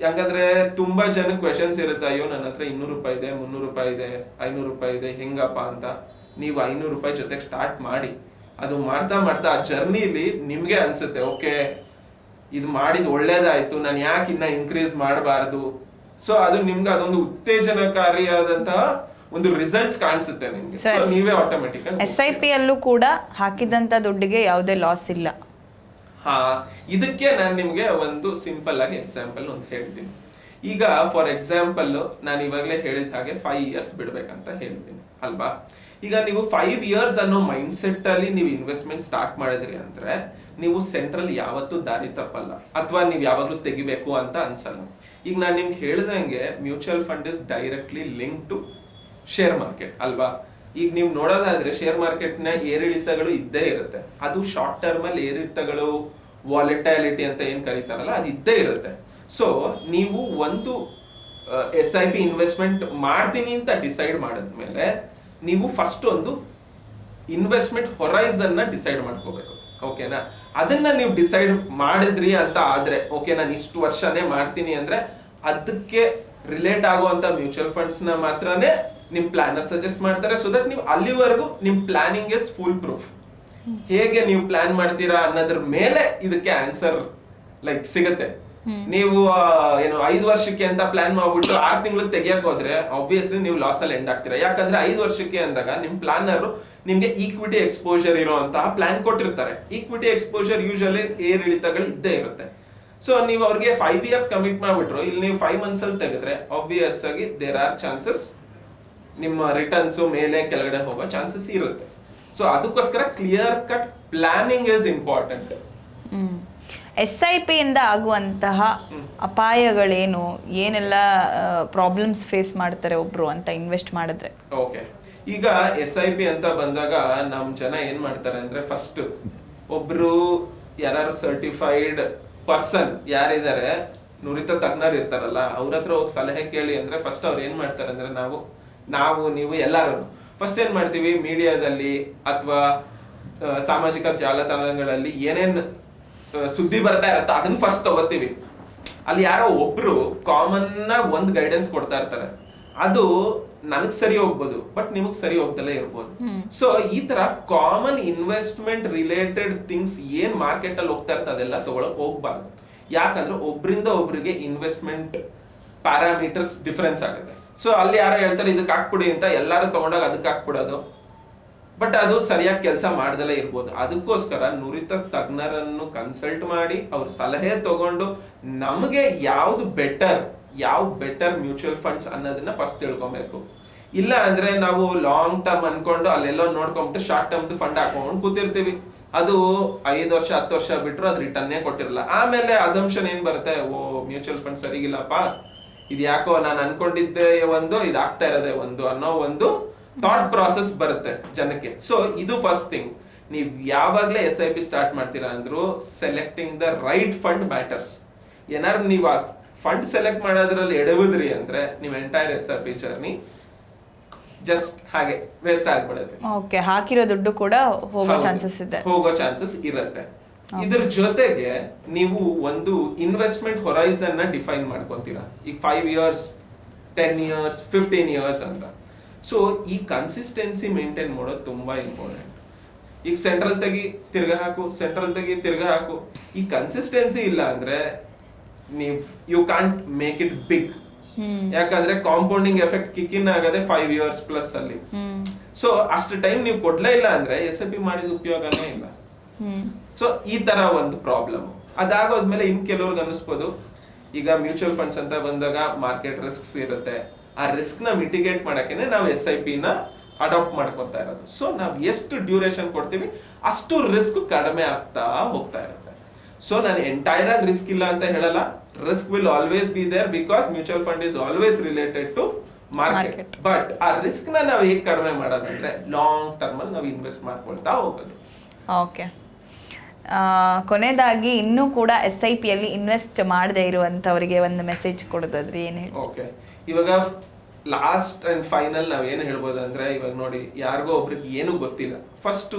ಯಾಕಂದ್ರೆ ತುಂಬಾ ಜನ ಕ್ವೆಶನ್ಸ್ ಇರುತ್ತೆ, ಅಯ್ಯೋ ನನ್ನ ಹತ್ರ 200 ರೂಪಾಯಿ ಇದೆ, 300 ರೂಪಾಯಿ ಇದೆ, 500 ರೂಪಾಯಿ ಇದೆ, ಹೆಂಗಪ್ಪ ಅಂತ. ನೀವು 500 ರೂಪಾಯಿ ಜೊತೆಗೆ ಸ್ಟಾರ್ಟ್ ಮಾಡಿ, ಅದು ಮಾಡ್ತಾ ಮಾಡ್ತಾ ಆ ಜರ್ನಿಲಿ ನಿಮ್ಗೆ ಅನ್ಸುತ್ತೆ ಓಕೆ ಇದು ಮಾಡಿದ್ ಒಳ್ಳೇದಾಯ್ತು, ನಾನು ಯಾಕೆ ಇನ್ನ ಇನ್ಕ್ರೀಸ್ ಮಾಡಬಾರ್ದು. ಸೊ ಅದು ನಿಮ್ಗೆ ಅದೊಂದು ಉತ್ತೇಜನಕಾರಿಯಾದಂತಹ ಒಂದು ರಿಸಲ್ಟ್ಸ್ ಕಾಣಿಸುತ್ತೆ ನಿಮ್ಗೆ. ಸೊ ನೀವೇ ಆಟೋಮೆಟಿಕ್ SIP ಅಲ್ಲೂ ಕೂಡ ಹಾಕಿದಂತ ದುಡ್ಡಿಗೆ ಯಾವುದೇ ಲಾಸ್ ಇಲ್ಲ. ಹಾ, ಇದಕ್ಕೆ ನಾನು ನಿಮ್ಗೆ ಒಂದು ಸಿಂಪಲ್ ಆಗಿ ಎಕ್ಸಾಂಪಲ್ ಒಂದು ಹೇಳ್ತೀನಿ. ಈಗ ಫಾರ್ ಎಕ್ಸಾಂಪಲ್ ನಾನು ಇವಾಗಲೇ ಹೇಳಿದ ಹಾಗೆ 5 years ಬಿಡ್ಬೇಕಂತ ಹೇಳ್ತೀನಿ ಅಲ್ವಾ. ಈಗ ನೀವು 5 years ಅನ್ನೋ ಮೈಂಡ್ ಸೆಟ್ ಅಲ್ಲಿ ನೀವು ಇನ್ವೆಸ್ಟ್ಮೆಂಟ್ ಸ್ಟಾರ್ಟ್ ಮಾಡಿದ್ರಿ ಅಂದ್ರೆ ನೀವು ಸೆಂಟ್ರಲ್ ಯಾವತ್ತೂ ದಾರಿ ತಪ್ಪಲ್ಲ, ಅಥವಾ ನೀವು ಯಾವಾಗ್ಲೂ ತೆಗಿಬೇಕು ಅಂತ ಅನ್ಸಲ್ಲ. ಈಗ ನಾನು ನಿಮ್ಗೆ ಹೇಳ್ದಂಗೆ mutual fund is directly link to share market ಅಲ್ವಾ. ಈಗ ನೀವು ನೋಡೋದಾದ್ರೆ ಶೇರ್ ಮಾರ್ಕೆಟ್ ನ ಏರಿಳಿತಗಳು ಇದ್ದೇ ಇರುತ್ತೆ. ಅದು ಶಾರ್ಟ್ ಟರ್ಮ್ ಅಲ್ಲಿ ಏರಿಳಿತಗಳು, ವಾಲಿಟಾಲಿಟಿ ಅಂತ ಏನ್ ಕರೀತಾರಲ್ಲ, ಅದು ಇದ್ದೇ ಇರುತ್ತೆ. ಸೊ ನೀವು ಒಂದು SIP ಇನ್ವೆಸ್ಟ್ಮೆಂಟ್ ಮಾಡ್ತೀನಿ ಅಂತ ಡಿಸೈಡ್ ಮಾಡಿದ್ಮೇಲೆ ನೀವು ಫಸ್ಟ್ ಒಂದು ಇನ್ವೆಸ್ಟ್ಮೆಂಟ್ ಹೊರೈಸನ್ ನ ಡಿಸೈಡ್ ಮಾಡ್ಕೋಬೇಕು, ಓಕೆನಾ. ಅದನ್ನ ನೀವು ಡಿಸೈಡ್ ಮಾಡಿದ್ರಿ ಅಂತ ಆದ್ರೆ ಓಕೆ ನಾನು ಇಷ್ಟು ವರ್ಷನೇ ಮಾಡ್ತೀನಿ ಅಂದ್ರೆ ಅದಕ್ಕೆ ರಿಲೇಟ್ ಆಗುವಂತ ಮ್ಯೂಚುವಲ್ ಫಂಡ್ಸ್ ನ ಮಾತ್ರನೇ ನಿಮ್ ಪ್ಲಾನರ್ ಸಜೆಸ್ಟ್ ಮಾಡ್ತಾರೆ. ಸೊ ದಟ್ ನೀವು ಅಲ್ಲಿವರೆಗೂ ನಿಮ್ ಪ್ಲಾನಿಂಗ್ ಇಸ್ ಫುಲ್ ಪ್ರೂಫ್. ಹೇಗೆ ನೀವು ಪ್ಲಾನ್ ಮಾಡ್ತೀರಾ ಅನ್ನೋದ್ರ ಮೇಲೆ ಇದಕ್ಕೆ ಆನ್ಸರ್ ಲೈಕ್ ಸಿಗುತ್ತೆ. ನೀವು ಏನು 5 ವರ್ಷಕ್ಕೆ ಅಂತ ಪ್ಲಾನ್ ಮಾಡ್ಬಿಟ್ಟು 6 ತಿಂಗಳು ತೆಗಿಯಕ್ ಹೋದ್ರೆ ಆಬ್ವಿಯಸ್ಲಿ ನೀವು ಲಾಸ್ ಅಲ್ಲಿ ಎಂಡ್ ಆಗ್ತೀರಾ. ಯಾಕಂದ್ರೆ 5 ವರ್ಷಕ್ಕೆ ಅಂದಾಗ ನಿಮ್ ಪ್ಲಾನರ್ ನಿಮ್ಗೆ ಈಕ್ವಿಟಿ ಎಕ್ಸ್ಪೋಜರ್ ಇರುವಂತಹ ಪ್ಲಾನ್ ಕೊಟ್ಟಿರ್ತಾರೆ. ಈಕ್ವಿಟಿ ಎಕ್ಸ್ಪೋಜರ್ ಯೂಶಲಿ ಏರಿಳಿತಗಳು ಇದ್ದೇ ಇರುತ್ತೆ. ಸೊ ನೀವು ಅವ್ರಿಗೆ 5 years ಕಮಿಟ್ ಮಾಡ್ಬಿಟ್ರು, ಇಲ್ಲಿ ನೀವು 5 months ಅಲ್ಲಿ ತೆಗೆದ್ರೆ ಆಬ್ವಿಯಸ್ ಆಗಿ ದೇರ್ ಆರ್ ಚಾನ್ಸಸ್ ನಿಮ್ಮ ರಿಟರ್ನ್ಸ್ ಮೇಲೆ ಕೆಳಗಡೆ ಹೋಗೋ ಚಾನ್ಸಸ್ ಇರುತ್ತೆ. ಸೊ ಅದಕ್ಕೋಸ್ಕರ clear cut planning is important. SIP ಇಂದ ಆಗುವಂತಹ ಅಪಾಯಗಳೇನು, ಏನೆಲ್ಲ ಪ್ರಾಬ್ಲಮ್ಸ್ ಫೇಸ್ ಮಾಡ್ತಾರೆ ಒಬ್ರು ಅಂತ ಇನ್ವೆಸ್ಟ್ ಮಾಡಿದ್ರೆ? ಓಕೆ, ಈಗ SIP ಅಂತ ಬಂದಾಗ ನಮ್ ಜನ ಏನ್ ಮಾಡ್ತಾರೆ ಅಂದ್ರೆ, ಫಸ್ಟ್ ಒಬ್ರು ಯಾರು ಸರ್ಟಿಫೈಡ್ ಪರ್ಸನ್ ಯಾರಿದ್ದಾರೆ, ನುರಿತ ತಜ್ಞರು ಇರ್ತಾರಲ್ಲ, ಅವ್ರ ಹತ್ರ ಹೋಗಿ ಸಲಹೆ ಕೇಳಿ ಅಂದ್ರೆ ಫಸ್ಟ್ ಅವ್ರು ಏನ್ ಮಾಡ್ತಾರೆ ಅಂದ್ರೆ, ನೀವು ಎಲ್ಲರೂ ಫಸ್ಟ್ ಏನ್ ಮಾಡ್ತೀವಿ, ಮೀಡಿಯಾದಲ್ಲಿ ಅಥವಾ ಸಾಮಾಜಿಕ ಜಾಲತಾಣಗಳಲ್ಲಿ ಏನೇನ್ ಸುದ್ದಿ ಬರ್ತಾ ಇರತ್ತ ಅದನ್ನ ಫಸ್ಟ್ ತಗೋತೀವಿ. ಅಲ್ಲಿ ಯಾರೋ ಒಬ್ರು ಕಾಮನ್ ಆಗಿ ಒಂದ್ ಗೈಡೆನ್ಸ್ ಕೊಡ್ತಾ ಇರ್ತಾರೆ, ಅದು ನನಗ್ ಸರಿ ಹೋಗ್ಬೋದು, ಬಟ್ ನಿಮಗ್ ಸರಿ ಹೋಗ್ದಲ್ಲೇ ಇರ್ಬೋದು. ಸೊ ಈ ತರ ಕಾಮನ್ ಇನ್ವೆಸ್ಟ್ಮೆಂಟ್ ರಿಲೇಟೆಡ್ ಥಿಂಗ್ಸ್ ಏನ್ ಮಾರ್ಕೆಟ್ ಅಲ್ಲಿ ಹೋಗ್ತಾ ಇರ್ತದೆ ಅದೆಲ್ಲ ತಗೊಳಕ್ ಹೋಗ್ಬಾರ್ದು. ಯಾಕಂದ್ರೆ ಒಬ್ರಿಂದ ಒಬ್ರಿಗೆ ಇನ್ವೆಸ್ಟ್ಮೆಂಟ್ ಪ್ಯಾರಾಮೀಟರ್ಸ್ ಡಿಫರೆನ್ಸ್ ಆಗುತ್ತೆ. ಸೊ ಅಲ್ಲಿ ಯಾರೋ ಹೇಳ್ತಾರೆ ಇದಕ್ಕೆ ಹಾಕ್ಬಿಡಿ ಅಂತ, ಎಲ್ಲಾರು ತಗೊಂಡಾಗ ಅದಕ್ಕೆ ಹಾಕ್ಬಿಡೋದು, ಬಟ್ ಅದು ಸರಿಯಾಗಿ ಕೆಲಸ ಮಾಡ್ದಲೇ ಇರ್ಬೋದು. ಅದಕ್ಕೋಸ್ಕರ ನುರಿತ ತಜ್ಞರನ್ನು ಕನ್ಸಲ್ಟ್ ಮಾಡಿ ಅವ್ರ ಸಲಹೆ ತಗೊಂಡು ನಮಗೆ ಯಾವ್ದು ಬೆಟರ್ ಮ್ಯೂಚುವಲ್ ಫಂಡ್ಸ್ ಅನ್ನೋದನ್ನ ಫಸ್ಟ್ ತಿಳ್ಕೊಬೇಕು. ಇಲ್ಲ ಅಂದ್ರೆ ನಾವು ಲಾಂಗ್ ಟರ್ಮ್ ಅನ್ಕೊಂಡು ಅಲ್ಲೆಲ್ಲೋ ನೋಡ್ಕೊಂಬಿಟ್ಟು ಶಾರ್ಟ್ ಟರ್ಮ್ ಫಂಡ್ ಹಾಕೊಂಡು ಕೂತಿರ್ತೀವಿ. ಅದು 5 ವರ್ಷ 10 ವರ್ಷ ಬಿಟ್ರು ಅದು ರಿಟರ್ನ್ನೇ ಕೊಟ್ಟಿರಲ್ಲ. ಆಮೇಲೆ ಅಸಂಪ್ಷನ್ ಏನ್ ಬರುತ್ತೆ, ಓ ಮ್ಯೂಚುವಲ್ ಫಂಡ್ ಸರಿಗಿಲ್ಲಪ್ಪ, ಇದು ಯಾಕೋ ನಾನು ಅನ್ಕೊಂಡಿದ್ದೆ ಒಂದು, ಇದಾಗ್ತಾ ಇರೋದೇ ಒಂದು ಅನ್ನೋ ಒಂದು ಥಾಟ್ ಪ್ರಾಸೆಸ್ ಬರುತ್ತೆ ಜನಕ್ಕೆ. ಸೊ ಇದು ಫಸ್ಟ್ ಥಿಂಗ್. ನೀವ್ ಯಾವಾಗ್ಲೇ SIP ಸ್ಟಾರ್ಟ್ ಮಾಡ್ತೀರಾ ಅಂದ್ರೂ selecting the right fund matters. ಏನಾರು ನೀವು ಆ ಫಂಡ್ ಸೆಲೆಕ್ಟ್ ಮಾಡೋದ್ರಲ್ಲಿ ಎಡವುದ್ರಿ ಅಂದ್ರೆ ನಿಮ್ ಎಂಟೈರ್ SIP ಜರ್ನಿ ಜಸ್ಟ್ ಹಾಗೆ ವೇಸ್ಟ್ ಆಗ್ಬಿಡುತ್ತೆ. ಓಕೆ, ಹಾಕಿರೋ ದುಡ್ಡು ಕೂಡ ಹೋಗೋ ಚಾನ್ಸಸ್ ಇರುತ್ತೆ. ಇದ್ರ ಜೊತೆಗೆ ನೀವು ಒಂದು ಇನ್ವೆಸ್ಟ್ಮೆಂಟ್ ಹೊರೈಸನ್ ನ ಡಿಫೈನ್ ಮಾಡ್ಕೊಂತೀರಾ. ಈಗ 5 years 10 years 15 years ಅಂತ. ಸೊ ಈ ಕನ್ಸಿಸ್ಟೆನ್ಸಿ ಮೇಂಟೈನ್ ಮಾಡೋದು ತುಂಬಾ ಇಂಪಾರ್ಟೆಂಟ್. ಈಗ ಸೆಂಟ್ರಲ್ ತೆಗಿ ತಿರ್ಗಾ ಹಾಕು, ಈ ಕನ್ಸಿಸ್ಟೆನ್ಸಿ ಇಲ್ಲ ಅಂದ್ರೆ you can't make it big. ಯಾಕಂದ್ರೆ ಕಾಂಪೌಂಡಿಂಗ್ ಎಫೆಕ್ಟ್ ಕಿಕ್ ಇನ್ ಆಗದೆ 5 years ಪ್ಲಸ್ ಅಲ್ಲಿ. ಸೊ ಅಷ್ಟು ಟೈಮ್ ನೀವು ಕೊಡ್ಲೇ ಇಲ್ಲ ಅಂದ್ರೆ SIP ಮಾಡಿದ ಉಪಯೋಗನೇ ಇಲ್ಲ. ಸೊ ಈ ತರ ಒಂದು ಪ್ರಾಬ್ಲಮ್. ಅದಾಗೋದ್ಮೇಲೆ ಇನ್ ಕೆಲವ್ರಿಗೆ ಅನಿಸ್ಬೋದು, ಈಗ ಮ್ಯೂಚುವಲ್ ಫಂಡ್ಸ್ ಅಂತ ಬಂದಾಗ ಮಾರ್ಕೆಟ್ ರಿಸ್ಕ್ಸ್ ಇರುತ್ತೆ, ಆ ರಿಸ್ಕ್ ನ ಮಿಟಿಗೇಟ್ ಮಾಡಕ್ಕೆ ನಾವು SIP ನ ಅಡಾಪ್ಟ್ ಮಾಡ್ಕೊತಾ ಇರೋದು. ಸೊ ನಾವು ಎಷ್ಟು ಡ್ಯೂರೇಷನ್ ಕೊಡ್ತೀವಿ ಅಷ್ಟು ರಿಸ್ಕ್ ಕಡಿಮೆ ಆಗ್ತಾ ಹೋಗ್ತಾ ಇರುತ್ತೆ. ಸೊ ನಾನು ಎಂಟೈರ್ ಆಗಿ ರಿಸ್ಕ್ ಇಲ್ಲ ಅಂತ ಹೇಳಲ್ಲ, risk will always be there because mutual fund is always related to market. But ಆ ರಿಸ್ಕ್ ನ ನಾವು ಹೇಗೆ ಕಡಿಮೆ ಮಾಡೋದಂದ್ರೆ ಲಾಂಗ್ ಟರ್ಮ್ ಅಲ್ಲಿ ನಾವು ಇನ್ವೆಸ್ಟ್ ಮಾಡ್ಕೊಳ್ತಾ ಹೋಗೋದು. ಓಕೆ, ಕೊನೆಯದಾಗಿ ಇನ್ನೂ ಕೂಡ SIP ಯಲ್ಲಿ ಇನ್ವೆಸ್ಟ್ ಮಾಡದೇ ಇರುವಂತವರಿಗೆ ಒಂದು ಮೆಸೇಜ್ ಕೊಡೋದಾದ್ರೆ ಏನು ಹೇಳಿ? ಓಕೆ, ಇವಾಗ ಲಾಸ್ಟ್ ಅಂಡ್ ಫೈನಲ್ ನಾವ್ ಏನು ಹೇಳ್ಬೋದು ಅಂದ್ರೆ, ಇವಾಗ ನೋಡಿ ಯಾರಿಗೋ ಒಬ್ರಿಗೆ ಏನು ಗೊತ್ತಿಲ್ಲ, ಫಸ್ಟ್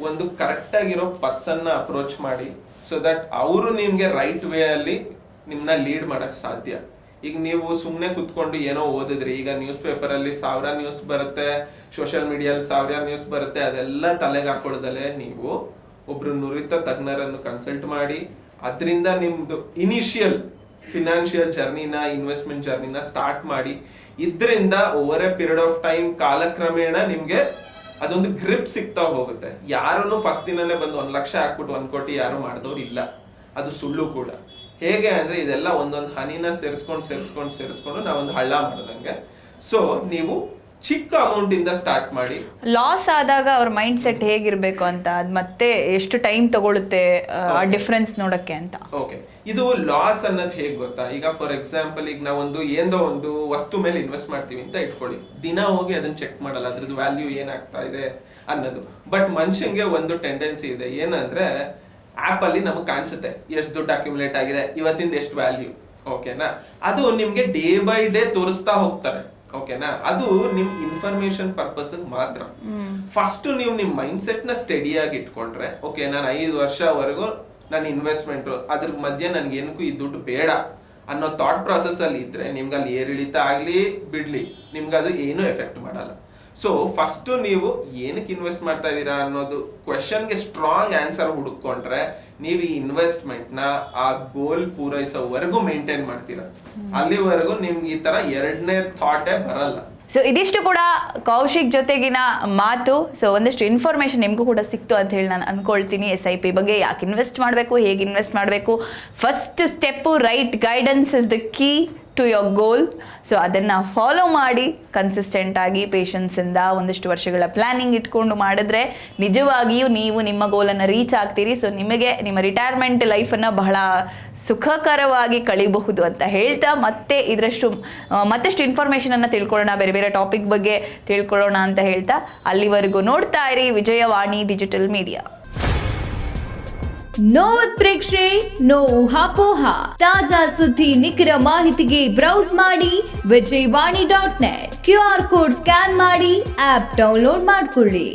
ಒಂದು ಕರೆಕ್ಟ್ ಆಗಿರೋ ಪರ್ಸನ್ ನ ಅಪ್ರೋಚ್ ಮಾಡಿ, ಸೊ ದಟ್ ಅವರು ನಿಮ್ಗೆ ರೈಟ್ ವೇ ಅಲ್ಲಿ ನಿಮ್ನ ಲೀಡ್ ಮಾಡಕ್ ಸಾಧ್ಯ. ಈಗ ನೀವು ಸುಮ್ನೆ ಕುತ್ಕೊಂಡು ಏನೋ ಓದಿದ್ರಿ, ಈಗ ನ್ಯೂಸ್ ಪೇಪರ್ ಅಲ್ಲಿ 1000 ನ್ಯೂಸ್ ಬರುತ್ತೆ, ಸೋಷಿಯಲ್ ಮೀಡಿಯಲ್ಲಿ 1000 ನ್ಯೂಸ್ ಬರುತ್ತೆ, ಅದೆಲ್ಲ ತಲೆಗೆ ಹಾಕೊಳ್ಳೋದಲ್ಲೇ ನೀವು ಒಬ್ರು ನುರಿತ ತಜ್ಞರನ್ನು ಕನ್ಸಲ್ಟ್ ಮಾಡಿ ಅದರಿಂದ ನಿಮ್ದು ಇನಿಷಿಯಲ್ ಫಿನಾನ್ಷಿಯಲ್ ಜರ್ನಿನ, ಇನ್ವೆಸ್ಟ್ಮೆಂಟ್ ಜರ್ನಿನ ಸ್ಟಾರ್ಟ್ ಮಾಡಿ. ಇದರಿಂದ over A period of time ಕಾಲಕ್ರಮೇಣ ನಿಮ್ಗೆ ಅದೊಂದು ಗ್ರಿಪ್ ಸಿಗ್ತಾ ಹೋಗುತ್ತೆ. ಯಾರನ್ನು ಫಸ್ಟ್ ದಿನನೇ ಬಂದು 1 ಲಕ್ಷ ಹಾಕ್ಬಿಟ್ಟು 1 ಕೋಟಿ ಯಾರು ಮಾಡಿದವ್ರು ಇಲ್ಲ, ಅದು ಸುಳ್ಳು ಕೂಡ. ಹೇಗೆ ಅಂದ್ರೆ ಇದೆಲ್ಲ ಒಂದೊಂದು ಹನಿನ ಸೇರಿಸ್ಕೊಂಡು ನಾವೊಂದು ಹಳ್ಳ ಮಾಡ್ದಂಗೆ. ಸೊ ನೀವು ಚಿಕ್ಕ ಅಮೌಂಟ್ ಇಂದ ಸ್ಟಾರ್ಟ್ ಮಾಡಿ. ಲಾಸ್ ಆದಾಗ ಅವ್ರ ಮೈಂಡ್ ಸೆಟ್ ಹೇಗಿರ್ಬೇಕು ಅಂತ, ಅದ್ ಮತ್ತೆ ಎಷ್ಟು ಟೈಮ್ ತಗೊಳುತ್ತೆ ಆ ಡಿಫರೆನ್ಸ್ ನೋಡಕ್ಕೆ ಅಂತ. ಓಕೆ, ಇದು ಲಾಸ್ ಅನ್ನೋದು ಹೇಗ್ ಗೊತ್ತಾ, ಈಗ ಫಾರ್ ಎಕ್ಸಾಂಪಲ್ ಈಗ ನಾವೊಂದು ಏನೋ ಒಂದು ವಸ್ತು ಮೇಲೆ ಇನ್ವೆಸ್ಟ್ ಮಾಡ್ತೀವಿ ಅಂತ ಇಟ್ಕೊಳ್ಳಿ, ದಿನ ಹೋಗಿ ಅದನ್ನ ಚೆಕ್ ಮಾಡಲ್ಲ ಅದ್ರದ್ದು ವ್ಯಾಲ್ಯೂ ಏನಾಗ್ತಾ ಇದೆ ಅನ್ನೋದು. ಬಟ್ ಮನುಷ್ಯಂಗೆ ಒಂದು ಟೆಂಡೆನ್ಸಿ ಇದೆ, ಏನಂದ್ರೆ ಆಪ್ ಅಲ್ಲಿ ನಮಗೆ ಕಾಣಿಸುತ್ತೆ ಎಷ್ಟು ದುಡ್ಡು ಅಕ್ಯುಮುಲೇಟ್ ಆಗಿದೆ, ಇವತ್ತಿಂದ ಎಷ್ಟು ವ್ಯಾಲ್ಯೂ. ಓಕೆನಾ, ಅದು ನಿಮ್ಗೆ ಡೇ ಬೈ ಡೇ ತೋರಿಸ್ತಾ ಹೋಗ್ತಾರೆ. ಓಕೆನಾ, ಅದು ನಿಮ್ ಇನ್ಫಾರ್ಮೇಶನ್ ಪರ್ಪಸ್ ಮಾತ್ರ. ಫಸ್ಟ್ ನೀವು ನಿಮ್ ಮೈಂಡ್ ಸೆಟ್ ನ ಸ್ಟಡಿ ಆಗಿ ಇಟ್ಕೊಂಡ್ರೆ, ಓಕೆ ನಾನು 5 ವರ್ಷವರೆಗೂ ನನ್ನ ಇನ್ವೆಸ್ಟ್ಮೆಂಟ್ ಅದ್ರ ಮಧ್ಯೆ ನನ್ಗೆ ಏನಕ್ಕೂ ಈ ದುಡ್ಡು ಬೇಡ ಅನ್ನೋ ಥಾಟ್ ಪ್ರಾಸೆಸ್ ಅಲ್ಲಿ ಇದ್ರೆ ನಿಮ್ಗೆ ಅಲ್ಲಿ ಏರಿಳಿತ ಆಗ್ಲಿ ಬಿಡ್ಲಿ ನಿಮ್ಗೆ ಅದು ಏನು ಎಫೆಕ್ಟ್ ಮಾಡಲ್ಲ. ಸೊ ಫಸ್ಟ್ ನೀವು ಏನಕ್ಕೆ ಇನ್ವೆಸ್ಟ್ ಮಾಡ್ತಾ ಇದ್ದೀರಾ ಅನ್ನೋದು ಕ್ವೆಶನ್ಗೆ ಸ್ಟ್ರಾಂಗ್ ಆನ್ಸರ್ ಹುಡುಕೊಂಡ್ರೆ ನೀವು ಈ ಇನ್ವೆಸ್ಟ್ಮೆಂಟ್ ನ ಆ ಗೋಲ್ ಪೂರೈಸೋವರೆಗೂ ಮೇಂಟೈನ್ ಮಾಡ್ತೀರಾ. ಅಲ್ಲಿವರೆಗೂ ನಿಮ್ಗೆ ಈ ತರ 2ನೇ ಥಾಟೇ ಬರಲ್ಲ. ಸೊ ಇದಿಷ್ಟು ಕೂಡ ಕೌಶಿಕ್ ಜೊತೆಗಿನ ಮಾತು. ಸೊ ಒಂದಷ್ಟು ಇನ್ಫಾರ್ಮೇಶನ್ ನಿಮಗೂ ಕೂಡ ಸಿಕ್ತು ಅಂತ ಹೇಳಿ ನಾನು ಅನ್ಕೊಳ್ತೀನಿ. SIP ಬಗ್ಗೆ ಯಾಕೆ ಇನ್ವೆಸ್ಟ್ ಮಾಡಬೇಕು, ಹೇಗೆ ಇನ್ವೆಸ್ಟ್ ಮಾಡಬೇಕು, first step right guidance is the key to your goal. So ಅದನ್ನು ಫಾಲೋ ಮಾಡಿ ಕನ್ಸಿಸ್ಟೆಂಟ್ ಆಗಿ ಪೇಷನ್ಸಿಂದ ಒಂದಷ್ಟು ವರ್ಷಗಳ ಪ್ಲ್ಯಾನಿಂಗ್ ಇಟ್ಕೊಂಡು ಮಾಡಿದ್ರೆ ನಿಜವಾಗಿಯೂ ನೀವು ನಿಮ್ಮ ಗೋಲನ್ನು ರೀಚ್ ಆಗ್ತೀರಿ. ಸೊ ನಿಮಗೆ ನಿಮ್ಮ ರಿಟೈರ್ಮೆಂಟ್ ಲೈಫನ್ನು ಬಹಳ ಸುಖಕರವಾಗಿ ಕಳಿಬಹುದು ಅಂತ ಹೇಳ್ತಾ ಮತ್ತಷ್ಟು ಇನ್ಫಾರ್ಮೇಷನನ್ನು ತಿಳ್ಕೊಳ್ಳೋಣ, ಬೇರೆ ಬೇರೆ ಟಾಪಿಕ್ ಬಗ್ಗೆ ತಿಳ್ಕೊಳ್ಳೋಣ ಅಂತ ಹೇಳ್ತಾ ಅಲ್ಲಿವರೆಗೂ ನೋಡ್ತಾ ಇರಿ ವಿಜಯವಾಣಿ ಡಿಜಿಟಲ್ ಮೀಡಿಯಾ. ನೋ ಉತ್ಪ್ರೇಕ್ಷೆ, ನೋ ಊಹಾಪೋಹ. ತಾಜಾ ಸುದ್ದಿ ನಿಖರ ಮಾಹಿತಿಗೆ ಬ್ರೌಸ್ ಮಾಡಿ ವಿಜಯವಾಣಿ.net. QR ಕೋಡ್ ಸ್ಕ್ಯಾನ್ ಮಾಡಿ ಆಪ್ ಡೌನ್ಲೋಡ್ ಮಾಡ್ಕೊಳ್ಳಿ.